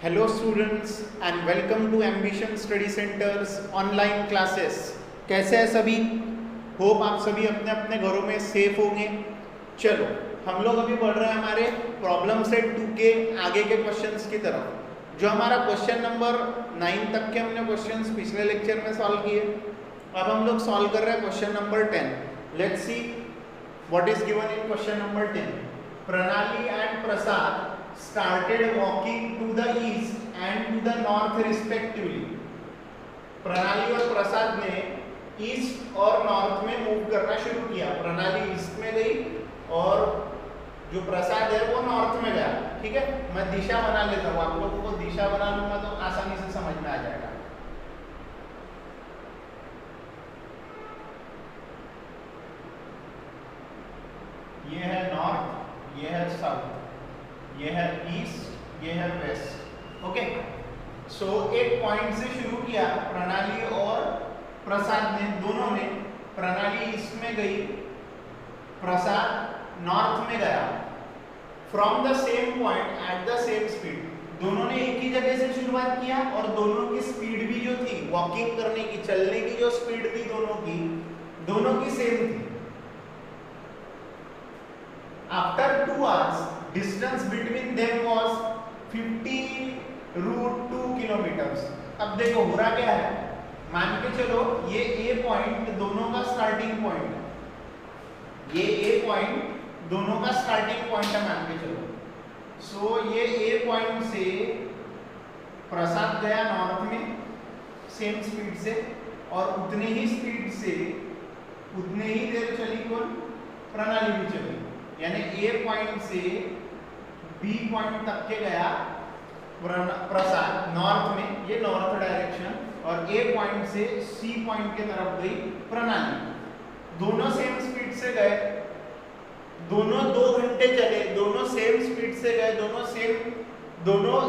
Hello students and welcome to Ambition Study Centres online classes. कैसे हैं सभी? Hope आप सभी अपने अपने घरों में सेफ होंगे। चलो हम लोग अभी बढ़ रहे हैं हमारे प्रॉब्लम सेट 2 के आगे के क्वेश्चंस की तरफ। जो हमारा क्वेश्चन नंबर 9 तक के हमने क्वेश्चंस पिछले लेक्चर में सॉल्व किए, अब हम लोग सॉल्व कर रहे हैं question number 10। Let's see what is given in question number 10। प्रणाली and Prasad started walking to the east and to the north respectively। प्रणाली और प्रसाद ने ईस्ट और नॉर्थ में मूव करना शुरू किया। प्रणाली ईस्ट में गई और जो प्रसाद है वो नॉर्थ में गया। ठीक है, मैं दिशा बना लेता हूँ, आप लोगों को दिशा बना लूंगा तो आसानी से समझ में आ जाएगा। ये है नॉर्थ, ये है साउथ, ये है ईस्ट, ये है वेस्ट। ओके, सो एक पॉइंट से शुरू किया प्रणाली और प्रसाद ने, दोनों ने। प्रणाली ईस्ट में गई, प्रसाद नॉर्थ में गया। From the same point at the same speed. दोनों ने एक ही जगह से शुरुआत किया और दोनों की स्पीड भी जो थी, वॉकिंग करने की, चलने की जो स्पीड थी दोनों की सेम थी। After 2 hours, distance between them was 50√2 kilometers। अब देखो हो रहा क्या है, मान के चलो ये A पॉइंट दोनों का स्टार्टिंग पॉइंट है। ये A पॉइंट दोनों का स्टार्टिंग पॉइंट है मान के चलो। सो ये A पॉइंट से प्रसाद गया नॉर्थ में सेम स्पीड से, और उतने ही स्पीड से उतने ही देर चली कौन? प्रणाली भी चली। यानी A पॉइंट से B पॉइंट तक के गया प्रसाद नॉर्थ में, ये नॉर्थ डायरेक्शन, और A पॉइंट से C पॉइंट के तरफ गई प्रणाली। दोनों सेम स्पीड से गए, दोनों 2 घंटे चले, दोनों सेम स्पीड से गए, दोनों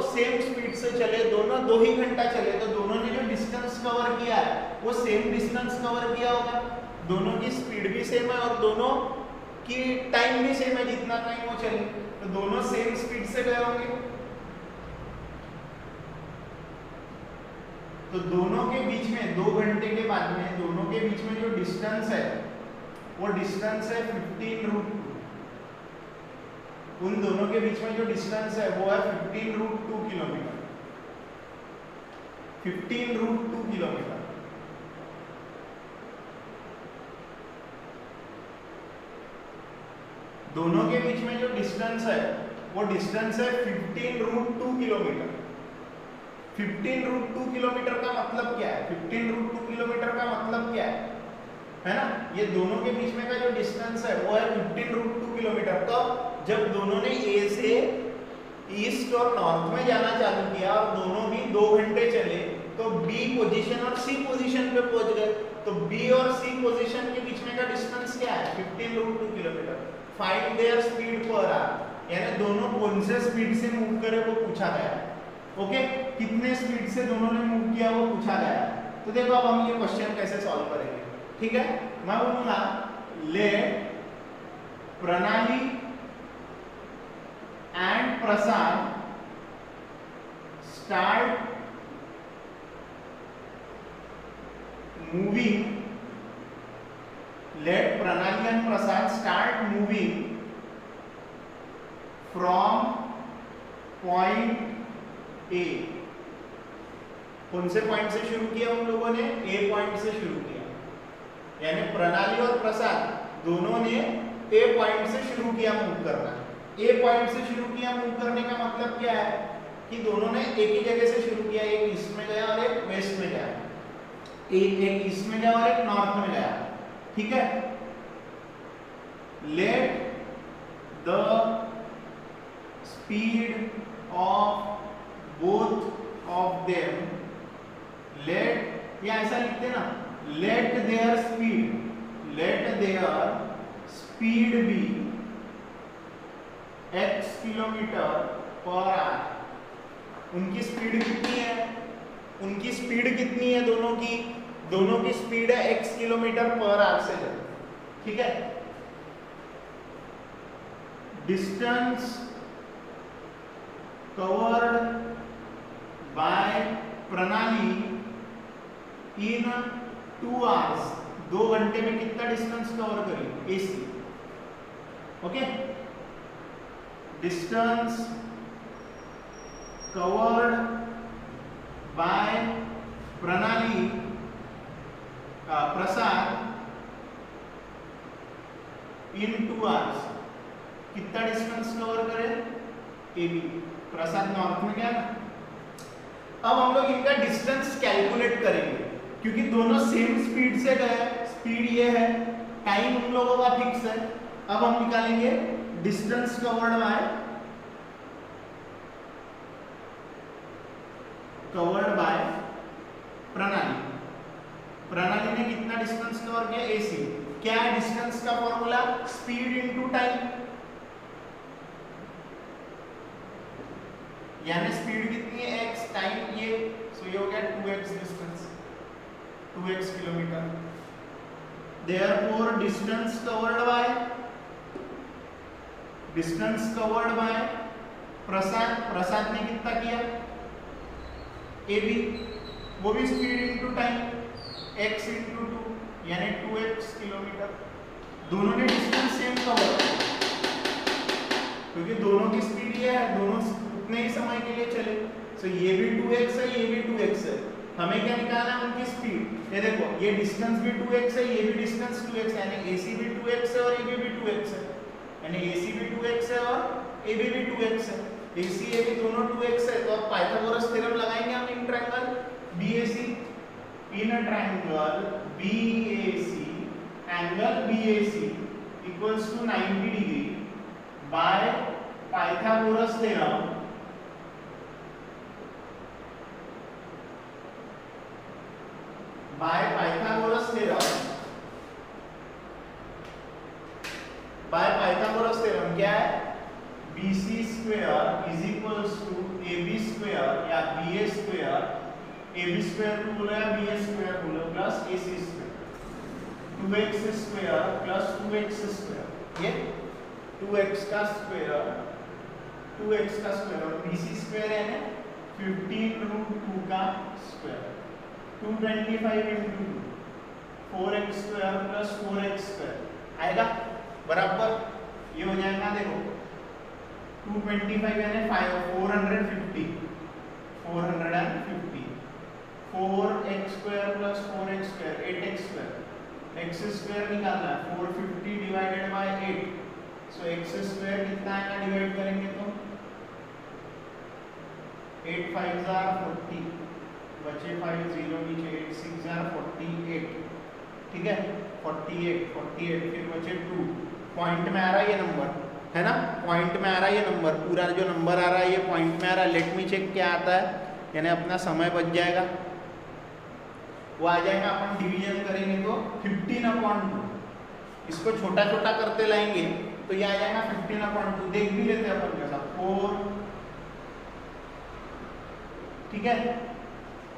सेम स्पीड से चले, दोनों 2 ही घंटा चले, तो दोनों ने जो डिस्टेंस कवर किया है वो सेम डिस्टेंस कवर किया होगा। दोनों की स्पीड भी सेम है और दोनों कि टाइम भी सेम है, जितना टाइम वो चले, तो दोनों सेम स्पीड से गए होंगे। तो दोनों के बीच में 2 घंटे के बाद में दोनों के बीच में जो डिस्टेंस है वो डिस्टेंस है 15√2। उन दोनों के बीच में जो डिस्टेंस है वो है 15√2 किलोमीटर। 15√2 किलोमीटर। दोनों के बीच में जो डिस्टेंस है वो डिस्टेंस है 15√2 किलोमीटर। 15√2 किलोमीटर का मतलब क्या है? 15√2 किलोमीटर का मतलब क्या है ना? ये दोनों के बीच में का जो डिस्टेंस है वो है 15√2 किलोमीटर। तो जब दोनों ने A से ईस्ट और नॉर्थ में जाना चालू किया और दोनों भी 2 घंटे चले, तो B पोजीशन और C पोजीशन पे पहुंच गए। तो B और C पोजीशन के बीच में का डिस्टेंस क्या है? 15√2 kilometre. Find there speed per hour, यानी दोनों कौन से स्पीड से मूव करे वो पूछा गया। ओके, कितने स्पीड से दोनों ने मूव किया वो पूछा गया। तो देखो अब हम ये क्वेश्चन कैसे सॉल्व करेंगे। ठीक है, मैं बोलूंगा लेट प्रणाली and Prasad start moving. Let Pranali and Prasad start moving from point A। कौन से पॉइंट से शुरू किया उन लोगों ने? A पॉइंट से शुरू किया। यानी प्रणाली और प्रसाद दोनों ने A पॉइंट से शुरू किया मूव करना। A पॉइंट से शुरू किया मूव करने का मतलब क्या है कि दोनों ने एक ही जगह से शुरू किया। एक ईस्ट में गया और एक वेस्ट में गया, एक ईस्ट में गया और एक नॉर्थ में गया। ठीक है, let the speed of both of them, let, या ऐसा लिखते ना, let their speed be x kilometre per hour. उनकी स्पीड कितनी है? उनकी स्पीड कितनी है दोनों की स्पीड है x किलोमीटर पर आवर से चले। ठीक है, डिस्टेंस covered बाय प्रणाली इन 2 आवर्स, 2 घंटे में कितना डिस्टेंस कवर करी AC. Okay, distance covered by प्रणाली प्रसाद इन 2 आवर्स, कितना डिस्टेंस कवर करे एबी। प्रसाद नॉर्थ में गया ना। अब हम लोग इनका डिस्टेंस कैलकुलेट करेंगे क्योंकि दोनों सेम स्पीड से गए, स्पीड ये है, टाइम उन लोगों का फिक्स है। अब हम निकालेंगे डिस्टेंस कवर्ड बाय प्रणाली। प्रणाली ने कितना डिस्टेंस कवर किया एसी। क्या है डिस्टेंस का फॉर्मूला, स्पीड इनटू टाइम, यानी स्पीड कितनी है x, टाइम ये, सो ये हो गया 2x distance, 2x kilometre. Therefore distance covered by Prasad ने कितना किया AB, वो भी speed into time, x into 2 यानी 2x किलोमीटर। दोनों ने डिस्टेंस सेम कवर, क्योंकि दोनों की स्पीड ये है, दोनों उतने ही समय के लिए चले। सो ये भी 2x है, ये भी 2x है। हमें क्या निकालना है, उनकी स्पीड। ये देखो, ये डिस्टेंस भी 2x है, ये भी डिस्टेंस 2x है, यानी AC भी 2x है और AB भी 2x है, यानी AC भी 2x है और AB भी 2x है। AC AB दोनों 2x है, तो अब पाइथागोरस थ्योरम लगाएंगे हम in triangle BAC। In a triangle BAC, angle BAC equals to 90 degree by Pythagoras theorem. By Pythagoras theorem क्या है, BC square is equals to AB square या BA स्क्वायर, AB स्क्वायर को बोलो या BA square बोलो, plus AC square, 2x square plus 2x square, ये 2x का square, 2x का स्क्वायर और BC स्क्वायर है ना 15√2 का square, 225 into 4x square plus 4x square आएगा बराबर। ये हो जाएगा, देखो 225 यानी 450, 4x square plus 4x square 8x square, x square निकालना है 450 divided by 8, so x square कितना आएगा, डिवाइड करेंगे तो 8 5 40, बचे 5 0 नीचे 8 6 48, ठीक है 48, फिर बचे 2। पॉइंट में आ रहा है ये नंबर, है ना, पॉइंट में आ रहा है ये नंबर, पूरा जो नंबर आ रहा है ये पॉइंट में आ रहा है। लेट मी चेक क्या आता है, यानी अपना समय बच जाएगा, वो आ जाएगा। अपन डिवीजन करेंगे तो 15/2, इसको छोटा छोटा करते लाएंगे तो ये आ जाएगा 15/2। देख भी लेते हैं अपन कैसा, 4, ठीक है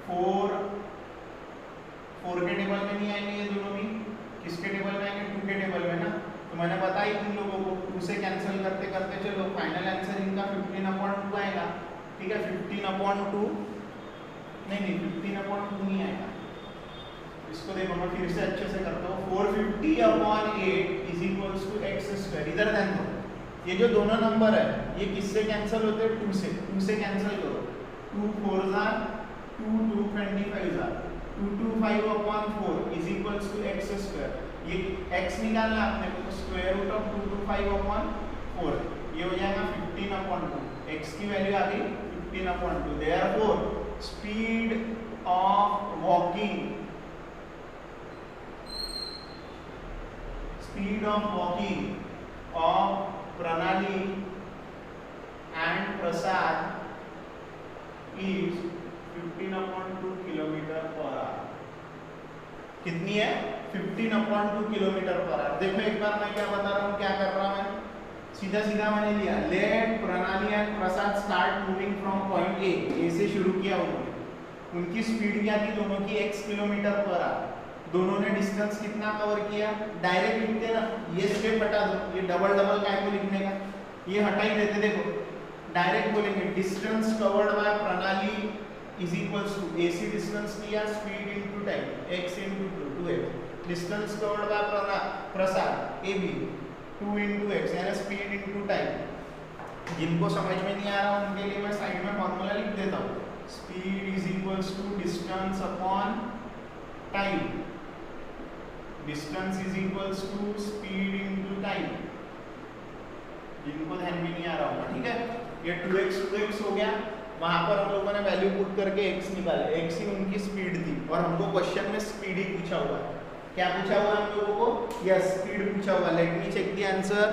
4 के टेबल में नहीं आएंगे ये दोनों भी, किसके टेबल में आएंगे, 2 के टेबल में ना। तो मैंने बताई तुम लोगों को 2 से कैंसिल करते करते चलो फाइनल आंसर इनका 15/2 आएगा, ठीक है 15/2 नहीं 15/2 नहीं आएगा। इसको देखो मैं फिर से अच्छे से करता हूँ, 450/8 is equals to x square. इधर ध्यान दो, ये जो दोनों नंबर है ये किससे कैंसिल होते हैं, 2 से। 2 से कैंसिल करो, 2 4 2 2 25 225/4 is equals to x square. ये x निकालना आपने तो स्क्वायर रूट ऑफ 225/4, ये हो जाएगा 15/2। x की वैल्यू आ गई 15/2। Therefore speed of walking of Pranali and Prasad is 15/2 kilometre per our. कितनी है, 15/2 किलोमीटर पर आवर। देखो एक बार मैं क्या बता रहा हूँ, क्या कर रहा हूँ, सीधा सीधा मैंने लिया, लेट प्रणाली and Prasad start moving from point A से शुरू किया उन्होंने। उनकी स्पीड क्या थी दोनों की, x किलोमीटर पर आवर। दोनों ने डिस्टेंस कितना कवर किया, डायरेक्ट लिखते ना, ये स्टेप हटा दो, ये डबल डबल काय को लिखने का, ये हटा ही देते। देखो डायरेक्ट बोलेंगे distance covered by Pranali is equals to AC distance लिया, speed into time, x into 2x, distance covered by Prasad AB 2 into x यानी स्पीड इनटू टाइम। जिनको समझ में नहीं आ रहा उनके लिए मैं साइड में फॉर्मूला लिख देता हूँ, speed is equals to distance upon time, distance is equals to speed into time, जिनको ध्यान में नहीं आ रहा होगा। ठीक है, ये 2x हो गया, वहां पर हम लोगों ने वैल्यू पुट करके x निकाले, x ही उनकी स्पीड थी और हमको क्वेश्चन में स्पीड ही पूछा हुआ है। क्या पूछा हुआ है हम लोगों को? यस, स्पीड पूछा हुआ। Let me check the answer.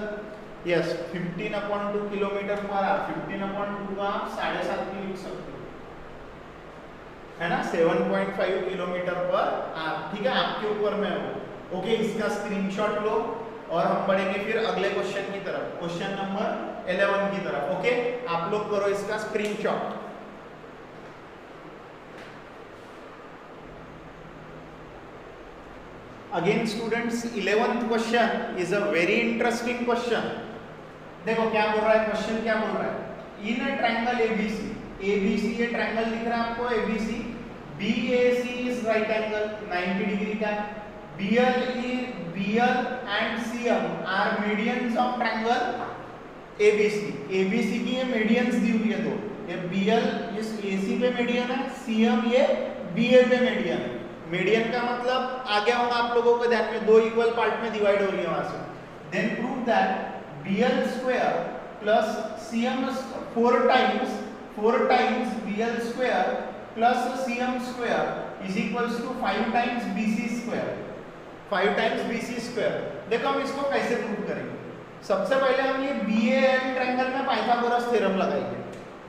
Yes, 15/2 kilometre per hour, 15/2 का आप 7.5 भी लिख सकते हो, है ना, 7.5 किलोमीटर पर आवर। ठीक है, आपके ऊपर में हो। ओके, इसका स्क्रीनशॉट लो और हम बढ़ेंगे फिर अगले क्वेश्चन की तरफ, क्वेश्चन नंबर 11 की तरफ। ओके, आप लोग करो इसका screenshot. Again students, 11th question is a very interesting question. देखो क्या बोल रहा है क्वेश्चन, क्या बोल रहा है, in a triangle ABC, ABC ये ट्रायंगल दिख रहा है आपको ABC, BAC is right angle 90 degree का, BL and CM are medians of triangle ABC की ये मीडियंस दी हुई है, दो, ये BL इस AC पे मीडियन है, CM ये BA पे मीडियन है। मीडियन का मतलब आ गया होगा आप लोगों को ध्यान में, दो इक्वल पार्ट में डिवाइड हो रही है वहां से। Then prove that BL square plus CM 4 times BL square plus CM square is equals to 5 times BC square, 5 times BC square. देखो हम इसको कैसे प्रूव करेंगे। सबसे पहले हम ये BAL ट्रायंगल में पाइथागोरस थ्योरम लगाएंगे।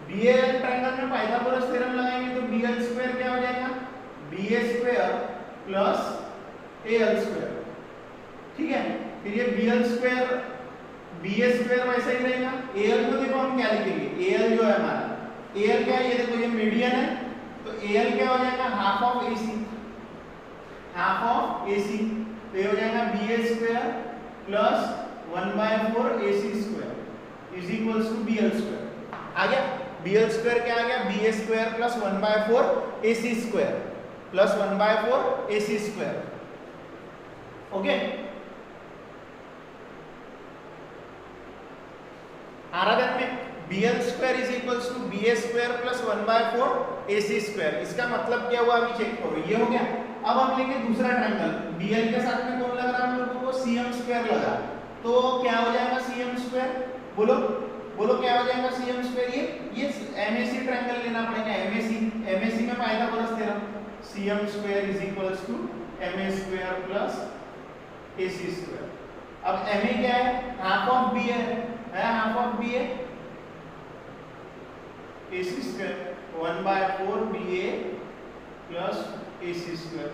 BAL ट्रायंगल में पाइथागोरस थ्योरम लगाएंगे तो BL स्क्वायर क्या हो जाएगा, BA square plus AL square. ठीक है, फिर ये BL स्क्वायर BA स्क्वायर वैसा ही रहेगा। AL को देखो हम क्या लिखेंगे, AL जो है हमारा, AL क्या है, ये देखो ये मीडियन है, तो AL क्या हो जाएगा, half of AC, half of AC, तो ये हो जाएगा BA square plus 1/4 AC square is equals to BL square. आ गया, BL स्क्वायर क्या आ गया, BA square plus 1/4 AC square plus 1/4 AC square. Okay, आराधन में BL square is equals to BA square plus 1/4 AC square. इसका मतलब क्या हुआ अभी चेक करो, ये हो गया। अब हम लेंगे दूसरा ट्रायंगल, BL के साथ में कौन लग रहा है हम लोगों को, CM स्क्वायर लगा, तो क्या हो जाएगा CM स्क्वायर, बोलो बोलो क्या हो जाएगा CM स्क्वायर। ये MAC ट्रायंगल लेना पड़ेगा, MAC में Pythagoras theorem, CM square is equals to MA square plus AC square. अब MA क्या है, हाफ ऑफ BA है, half of BA, AC square 1/4 BA plus AC square,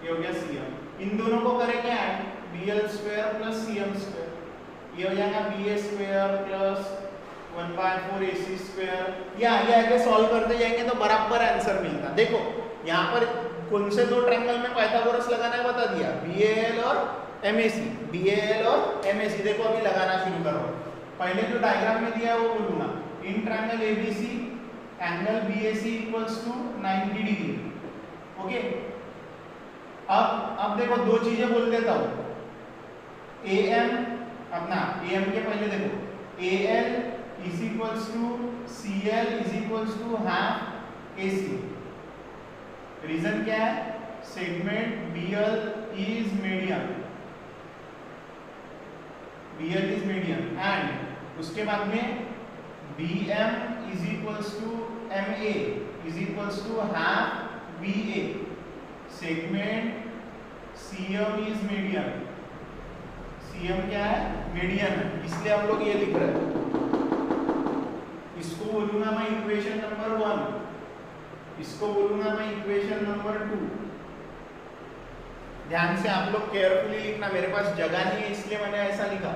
ये हो गया CM। इन दोनों को करेंगे add, BL square plus CM square, ये हो जाएगा BA square plus 1/4 AC square. ये आगे आगे सॉल्व करते जाएंगे तो बराबर आंसर मिलता। देखो यहाँ पर कौन से दो ट्रायंगल में पाइथागोरस लगाना है बता दिया, BAL और MAC, BAL और MAC। देखो अभी लगाना शुरू करो, पहले जो डायग्राम में दिया है वो बोलूंगा, in triangle ABC angle BAC equals to 90 degree. Okay, अब देखो दो चीजें बोल देता हूं, AM अपना AM के पहले देखो AL is equals to CL is equals to half AC। Reason क्या है, segment BL is median, BL is median, and उसके बाद में BM is equals to MA is equals to half BA। Segment CM is median, CM क्या है, median है, इसलिए हम लोग ये लिख रहे हैं। इसको बोलूंगा मैं इक्वेशन नंबर 1, इसको बोलूंगा मैं इक्वेशन नंबर 2। ध्यान से आप लोग केयरफुली लिखना, मेरे पास जगह नहीं है इसलिए मैंने ऐसा लिखा,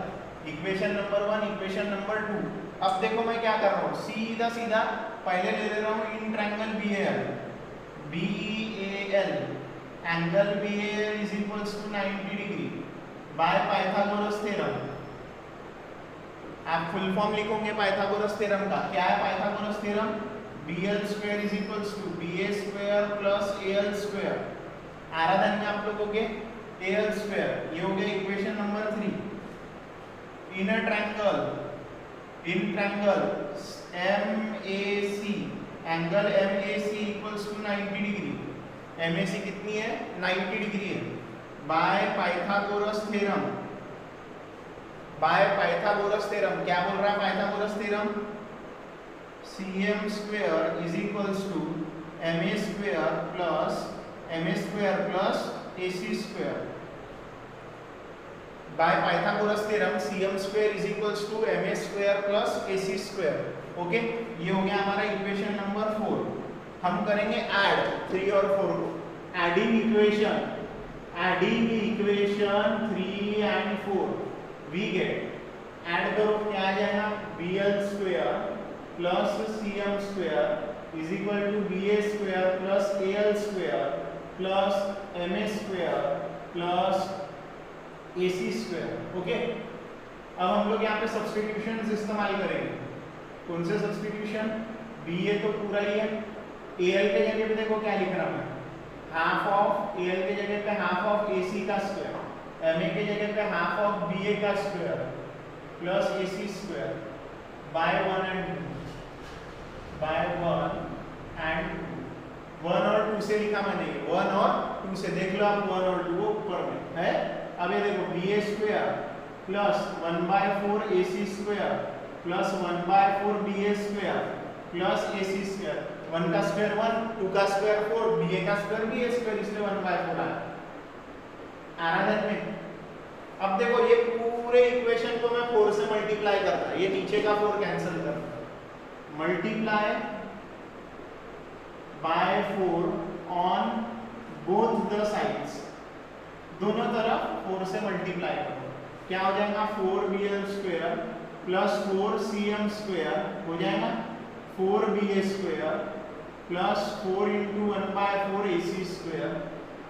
इक्वेशन नंबर 1 इक्वेशन नंबर 2। अब देखो मैं क्या कर रहा हूँ, सीधा सीधा पहले ले ले रहा हूँ in triangle BEAL angle BAL is equals to 90 degree by Pythagoras theorem. आप फुल फॉर्म लिखोगे पाइथागोरस थ्योरम का, क्या है Pythagoras theorem, BL square is equals to BA square plus AL square, आराधन में आप लोगों के AL स्क्वायर, ये हो गया equation number 3। In a triangle, in triangle MAC, angle MAC equals to 90 degree, MAC कितनी है 90 डिग्री है, by Pythagoras theorem, by Pythagoras theorem, क्या बोल रहा है Pythagoras theorem, CM square is equals to MA square plus AC square, by Pythagoras theorem CM square is equals to MA square plus AC square. Okay, ये हो गया हमारा equation number 4। हम करेंगे ऐड 3 और 4 को, adding equation 3 and 4 we get, add करो क्या आ जाएगा, BL square plus CM square is equal to BA square plus AL square plus MA square plus AC square. Okay, अब हम लोग यहाँ पे सब्स्टिट्यूशंस इस्तेमाल करेंगे। कौन से सब्स्टिट्यूशन, BA तो पूरा ही है, AL के जगह पे देखो क्या लिख रहा है, हाफ ऑफ AL के जगह पे हाफ ऑफ AC का स्क्वायर, MA के जगह पे हाफ ऑफ BA का square plus AC square by 1 and 2, by 1 and 2, 1 और 2 से लिखा मैंने, 1 और 2 से देख लो आप, 1 और 2 वो ऊपर में है। अब ये देखो BA square plus 1/4 AC square plus 1/4 BA square plus AC square, 1 का स्क्वायर 1, 2 का स्क्वायर 4, BA का स्क्वायर BA स्क्वायर, इसलिए 1/4 आया आराधन में। अब देखो ये पूरे इक्वेशन को मैं 4 से मल्टीप्लाई करता है, ये नीचे का 4 कैंसिल करता है, multiply by 4 on both the sides, दोनों तरफ 4 से मल्टीप्लाई करो, क्या हो जाएगा 4BL square plus 4CM square हो जाएगा 4BA square plus 4 into 1/4 AC square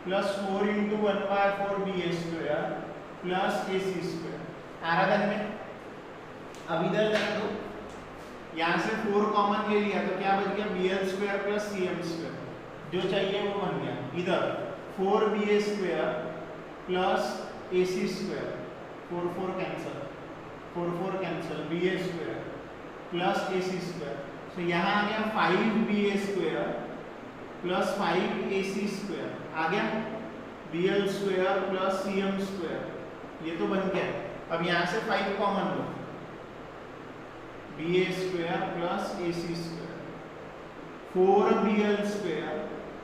plus 4 into 1/4 BA square plus AC square, आराधन में। अब इधर रख दो, यहाँ से 4 कॉमन ले लिया तो क्या बच गया, BL square plus CM square, जो चाहिए वो बन गया। इधर 4BA square plus AC square, 4 cancel, 4 cancel, BA square plus AC square, तो यहाँ आ गया 5BA square plus 5AC square, आ गया BL square plus CM square, ये तो बन गया। अब यहाँ से 5 कॉमन लो, BA square plus AC square, 4BL square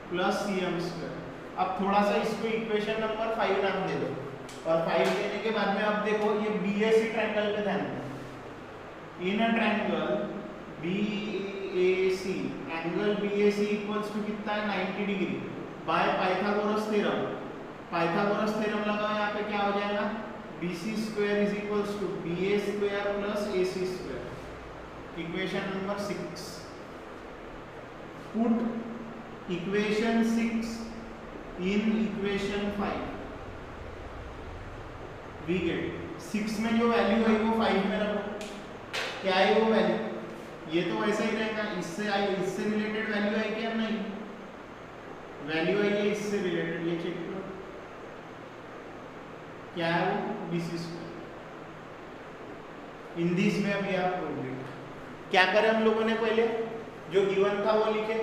plus CM square. अब थोड़ा सा इसको इक्वेशन नंबर 5 नाम दे दो, और 5 देने के बाद में अब देखो ये BAC ट्रायंगल पे ध्यान दो, in a triangle BAC, angle BAC equals to कितना है 90 degree, by Pythagoras theorem, Pythagoras theorem लगाओ, यहाँ पे क्या हो जाएगा BC square is equals to BA square plus AC square, equation number 6। Put equation 6 in equation 5, we get 6 में जो वैल्यू है वो 5 में रखो, क्या है वो वैल्यू, ये तो वैसा ही रहेगा, इससे आई, इससे रिलेटेड वैल्यू है क्या, नहीं वैल्यू है ये इससे रिलेटेड, ये चेक करो क्या है वो BC square. In this way अभी आप क्या करें हम लोगों ने, पहले जो गिवन था वो लिखे,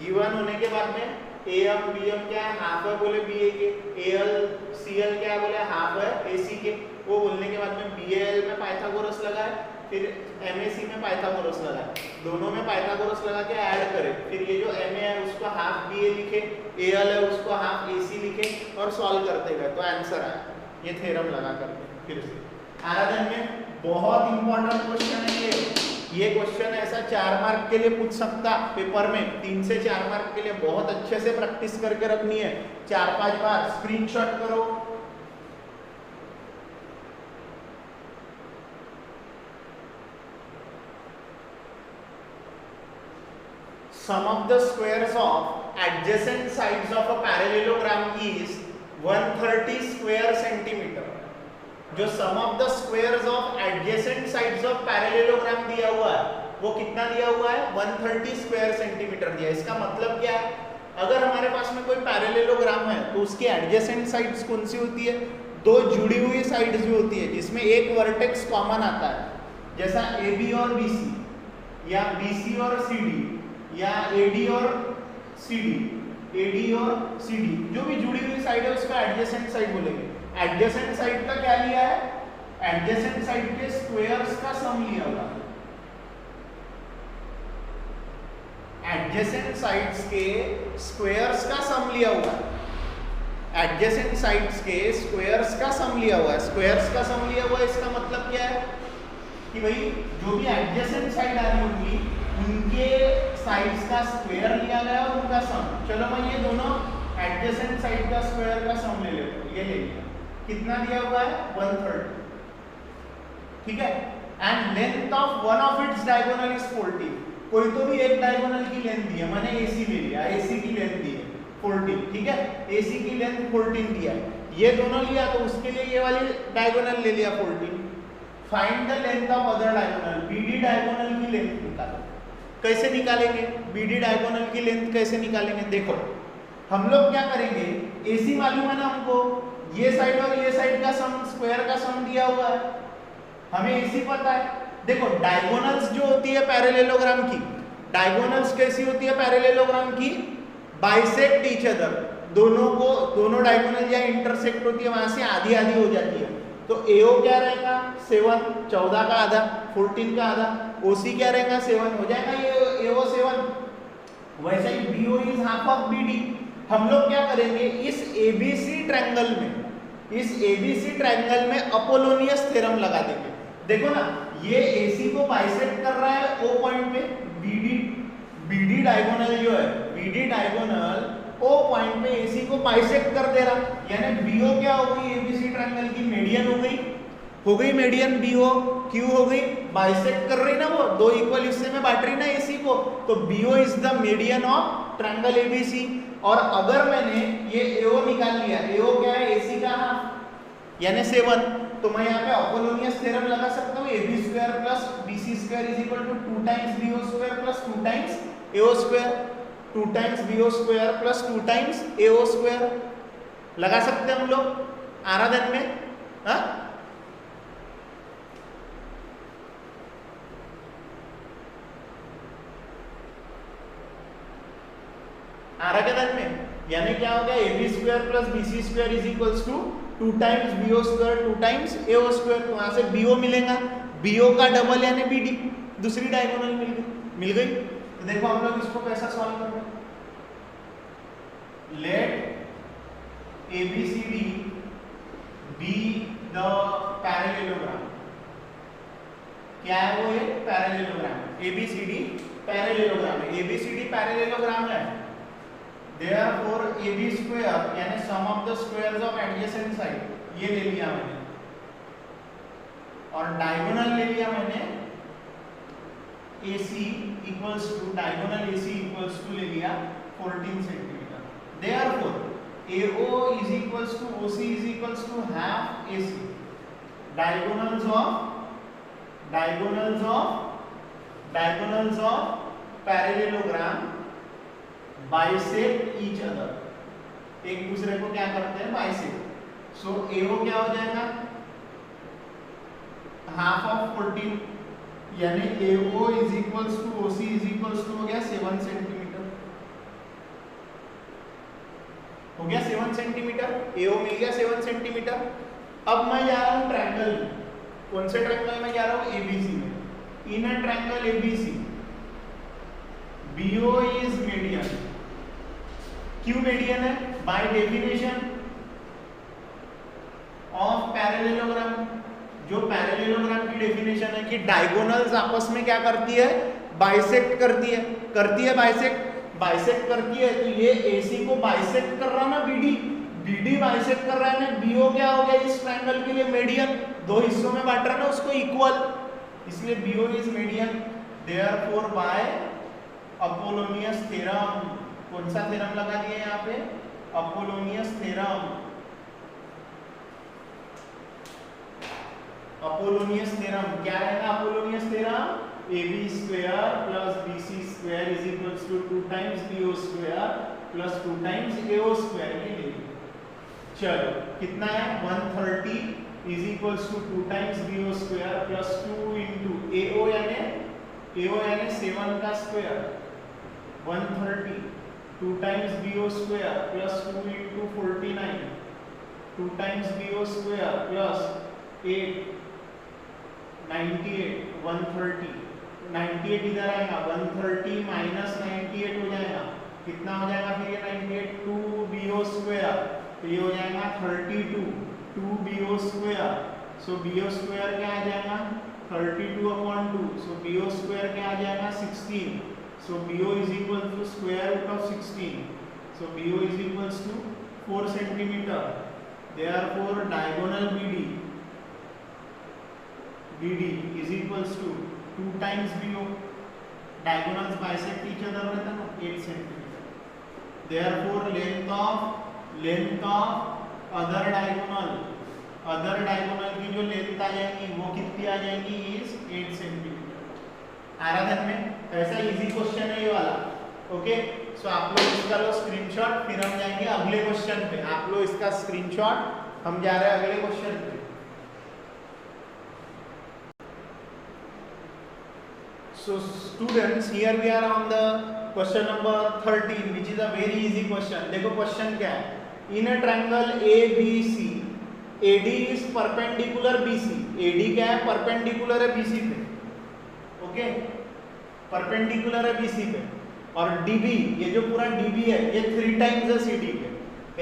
गिवन होने के बाद में AM BM क्या है, हाफ है बोले BA के, AL CL क्या है बोले हाफ है AC के, वो बोलने के बाद में BAL में पाइथागोरस लगाए, फिर MAC में पाइथागोरस लगाए, दोनों में पाइथागोरस लगा के ऐड करें, फिर ये जो MA है उसको हाफ BA लिखे, AL है उसको हाफ AC लिखे और सॉल्व करते गए तो आंसर आया, ये थ्योरम लगा करके। फिर से आराधन में बहुत इंपॉर्टेंट क्वेश्चन है ये क्वेश्चन ऐसा 4 मार्क के लिए पूछ सकता पेपर में, 3 से 4 मार्क के लिए बहुत अच्छे से प्रैक्टिस करके रखनी है, 4-5 बार स्क्रीनशॉट करो। Sum of the squares of adjacent sides of a parallelogram is 130 square centimeter। जो sum of the squares of adjacent sides of parallelogram दिया हुआ है वो कितना दिया हुआ है 130 स्क्वायर सेंटीमीटर दिया है। इसका मतलब क्या है, अगर हमारे पास में कोई पैरेललोग्राम है तो उसकी एडजेसेंट साइड्स कौन सी होती है, दो जुड़ी हुई साइड्स भी होती है जिसमें एक वर्टेक्स कॉमन आता है, जैसा AB और BC या BC और CD या AD और CD, AD और CD, जो भी जुड़ी हुई साइड है उसका एडजेसेंट साइड बोलेंगे। एडजेसेंट साइड का क्या लिया है, एडजेसेंट साइड के स्क्वायर्स का सम लिया हुआ है। एडजेसेंट साइड्स के स्क्वायर्स का सम लिया हुआ है, एडजेसेंट साइड्स के स्क्वायर्स का सम लिया हुआ है। स्क्वायर्स का सम लिया हुआ है, इसका मतलब क्या है कि भाई जो भी एडजेसेंट साइड आ रही होंगी उनके साइड्स का स्क्वायर लिया गया और उनका सम। चलो मैं ये दोनों एडजेसेंट साइड का स्क्वायर का सम ले लेता हूं, ये ले लिया, कितना दिया हुआ है 130, ठीक है। And length of one of its diagonal is 40, कोई तो भी एक डायगोनल की लेंथ दी है, मैंने AC ले लिया, AC की लेंथ दी है 14, ठीक है, AC की लेंथ 14 दिया है, ये दोनों लिया तो उसके लिए ये वाली डायगोनल ले लिया 14। Find the length of other diagonal, BD diagonal की लेंथ निकालो। कैसे निकालेंगे BD डायगोनल की लेंथ, कैसे निकालेंगे, देखो हम लोग क्या करेंगे, AC मालूम है ना हमको, ये साइड और ये साइड का सम, स्क्वायर का सम दिया हुआ है, हमें AC पता है। देखो डायगोनल्स जो होती है पैरेललोग्राम की, डायगोनल्स कैसी होती है पैरेललोग्राम की, बाइसेक्ट ईच अदर, दोनों डायगोनल या इंटरसेक्ट होती है, वहां से आधी आधी हो जाती है। तो AO क्या रहेगा 7, 14 का आधा, 14 का आधा, OC क्या रहेगा 7, हो जाएगा ये AO 7। वैसे ही BO is half of BD। हम लोग क्या करेंगे, इस ABC ट्रायंगल में अपोलोनियस थ्योरम लगा देंगे। देखो ना, ये AC को बाइसेक्ट कर रहा है O पॉइंट पे, BD डायगोनल जो है, BD डायगोनल O पॉइंट पे AC को बाइसेक्ट कर दे रहा, यानी BO क्या हो गई, ABC ट्रायंगल की मीडियन हो गई मीडियन BO, Q हो गई, बाइसेक्ट कर रही ना वो, दो इक्वल हिस्से में बांट रही ना AC को, तो BO is the median of triangle ABC। और अगर मैंने ये AO निकाल लिया, AO क्या है AC का हाफ यानी 7, तो मैं यहाँ पे अपोलोनियस थ्योरम लगा सकता हूँ, AB square plus BC square is equal to 2 times BO square plus 2 times AO square, 2 times BO square plus 2 times AO square लगा सकते हैं हम लोग आराधन में, हाँ आराधन में, यानी क्या हो गया AB square plus BC square is equals to 2 times BO square 2 times AO square, वहां से BO मिलेगा, BO का डबल यानी BD, दूसरी डायगोनल मिल गई। तो देखो हम लोग इसको कैसा सॉल्व कर रहे हैं, let ABCD be the parallelogram, क्या है वो, एक पैरेललोग्राम, ABCD पैरेललोग्राम है, ABCD पैरेललोग्राम है, therefore AB स्क्वायर यानी sum of the squares of adjacent side, ये ले लिया मैंने, और डायगोनल ले लिया मैंने AC equals to, diagonal AC equals to ले लिया 14 centimetre, therefore AO is equals to OC is equals to half AC, diagonals of parallelogram bisect each other, एक दूसरे को क्या करते हैं बाइसेक्ट। सो AO क्या हो जाएगा हाफ ऑफ 14, यानी AO is equals to OC is equals to हो गया 7 सेंटीमीटर, हो गया 7 सेंटीमीटर, AO मिल गया 7 सेंटीमीटर। अब मैं जा रहा हूं ट्रायंगल में, कौन से ट्रायंगल में जा रहा हूं, ABC में। In a triangle ABC BO is median, क्यों मीडियन है, बाय डेफिनेशन ऑफ पैरेललोग्राम, जो पैरेललोग्राम की डेफिनेशन है कि डायगोनल्स आपस में क्या करती है, बाइसेक्ट करती है बाइसेक्ट करती है, तो ये AC को बाइसेक्ट कर रहा ना BD बाइसेक्ट कर रहा है ना, BO क्या हो गया इस ट्रायंगल के लिए मीडियन, दो हिस्सों में बांट रहा ना उसको इक्वल, इसलिए BO is median, therefore by Apollonius theorem, कौन सा थ्योरम लगा दिया यहाँ पे, अपोलोनियस थ्योरम, क्या रहेगा Apollonius theorem, AB square plus BC square is equals to 2 times BO square plus 2 times AO square. ये ले लो। चलो कितना है 130 is equals to 2 times BO square plus 2 into AO यानी 7 का square 130 2 times BO square plus 2 into 49 2 times BO square plus 8 98 130 98 इधर आएगा 130 माइनस 98 हो जाएगा कितना हो जाएगा फिर ये 98 2 BO स्क्वायर तो ये हो जाएगा 32 2 BO square so BO square क्या आ जाएगा 32/2 सो BO स्क्वायर क्या आ जाएगा 16 so BO is equal to square root of 16 so BO is equals to 4 centimetre therefore diagonal BD is equals to 2 times BO. Diagonals bisect each other रहता ना 8 centimetre. Therefore length of other diagonal की जो length आ जाएगी वो कितनी आ जाएगी is 8 centimetre. आ रहा ध्यान में? ऐसा इजी क्वेश्चन है ये वाला. ओके सो आप लोग इसका लो स्क्रीनशॉट फिर हम जाएंगे अगले क्वेश्चन पे. आप लोग इसका स्क्रीनशॉट हम जा रहे हैं अगले क्वेश्चन पे. So students, here we are on the question number 13, which is a very easy question. देखो क्वेश्चन क्या है? In a triangle ABC, AD is perpendicular BC. AD क्या है? Perpendicular है BC पे. ओके? Perpendicular है BC पे. और DB, ये जो पूरा DB है, ये 3 times है CD पे.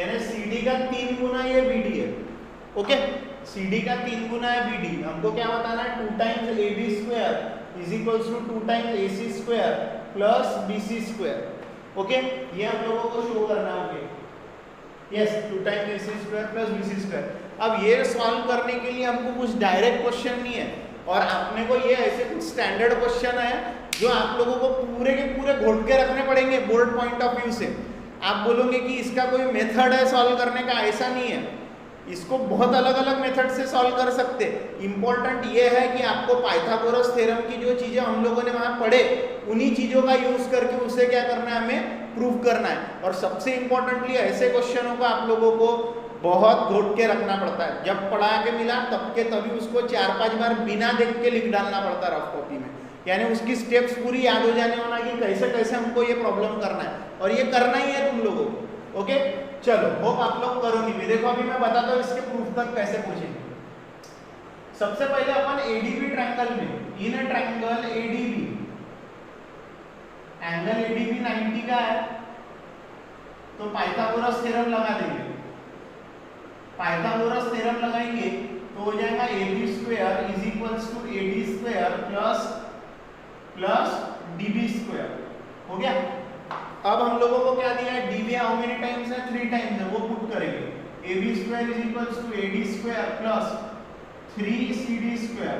यानी CD का 3 गुना ये BD है. ओके? CD का 3 गुना है BD. हमको क्या बताना है? 2 times AB square is equals to 2 times AC square plus BC square. Okay ये हम लोगों को शो करना होगा. Yes 2 times AC square plus BC square. अब ये सॉल्व करने के लिए हमको कुछ डायरेक्ट क्वेश्चन नहीं है और अपने को ये ऐसे कुछ स्टैंडर्ड क्वेश्चन है जो आप लोगों को पूरे के पूरे घोट के रखने पड़ेंगे बोर्ड पॉइंट ऑफ व्यू से. आप बोलोगे कि इसका कोई मेथड है सॉल्व करने का, ऐसा नहीं है. इसको बहुत अलग अलग मेथड से सॉल्व कर सकते. इंपॉर्टेंट ये है कि आपको पाइथागोरस थ्योरम की जो चीजें हम लोगों ने वहां पढ़े उन्हीं चीजों का यूज करके उसे क्या करना है, हमें प्रूव करना है. और सबसे इंपॉर्टेंटली ऐसे क्वेश्चनों को आप लोगों को बहुत घोट के रखना पड़ता है. जब पढ़ा के मिला तब के तभी उसको 4-5 बार बिना देख के लिख डालना पड़ता है रफ कॉपी में. यानी उसकी स्टेप्स पूरी याद हो जाने वाला कि कैसे कैसे हमको ये प्रॉब्लम करना है और ये करना ही है तुम लोगों को. ओके चलो होप आप लोग करोगे भी. देखो अभी मैं बताता हूँ इसके प्रूफ तक कैसे पूछेंगे. सबसे पहले अपन एडीबी ट्रायंगल में in a triangle ADB angle ADB 90 का है तो पाइथागोरस थ्योरम लगा देंगे. पाइथागोरस थ्योरम लगाएंगे तो हो जाएगा AB square is equals to AD square plus DB square. हो गया. अब हम लोगों को क्या दिया है, DB हाउ मेनी टाइम्स है, 3 टाइम्स है, वो पुट करेंगे. AB square is equals to AD square plus 3CD square.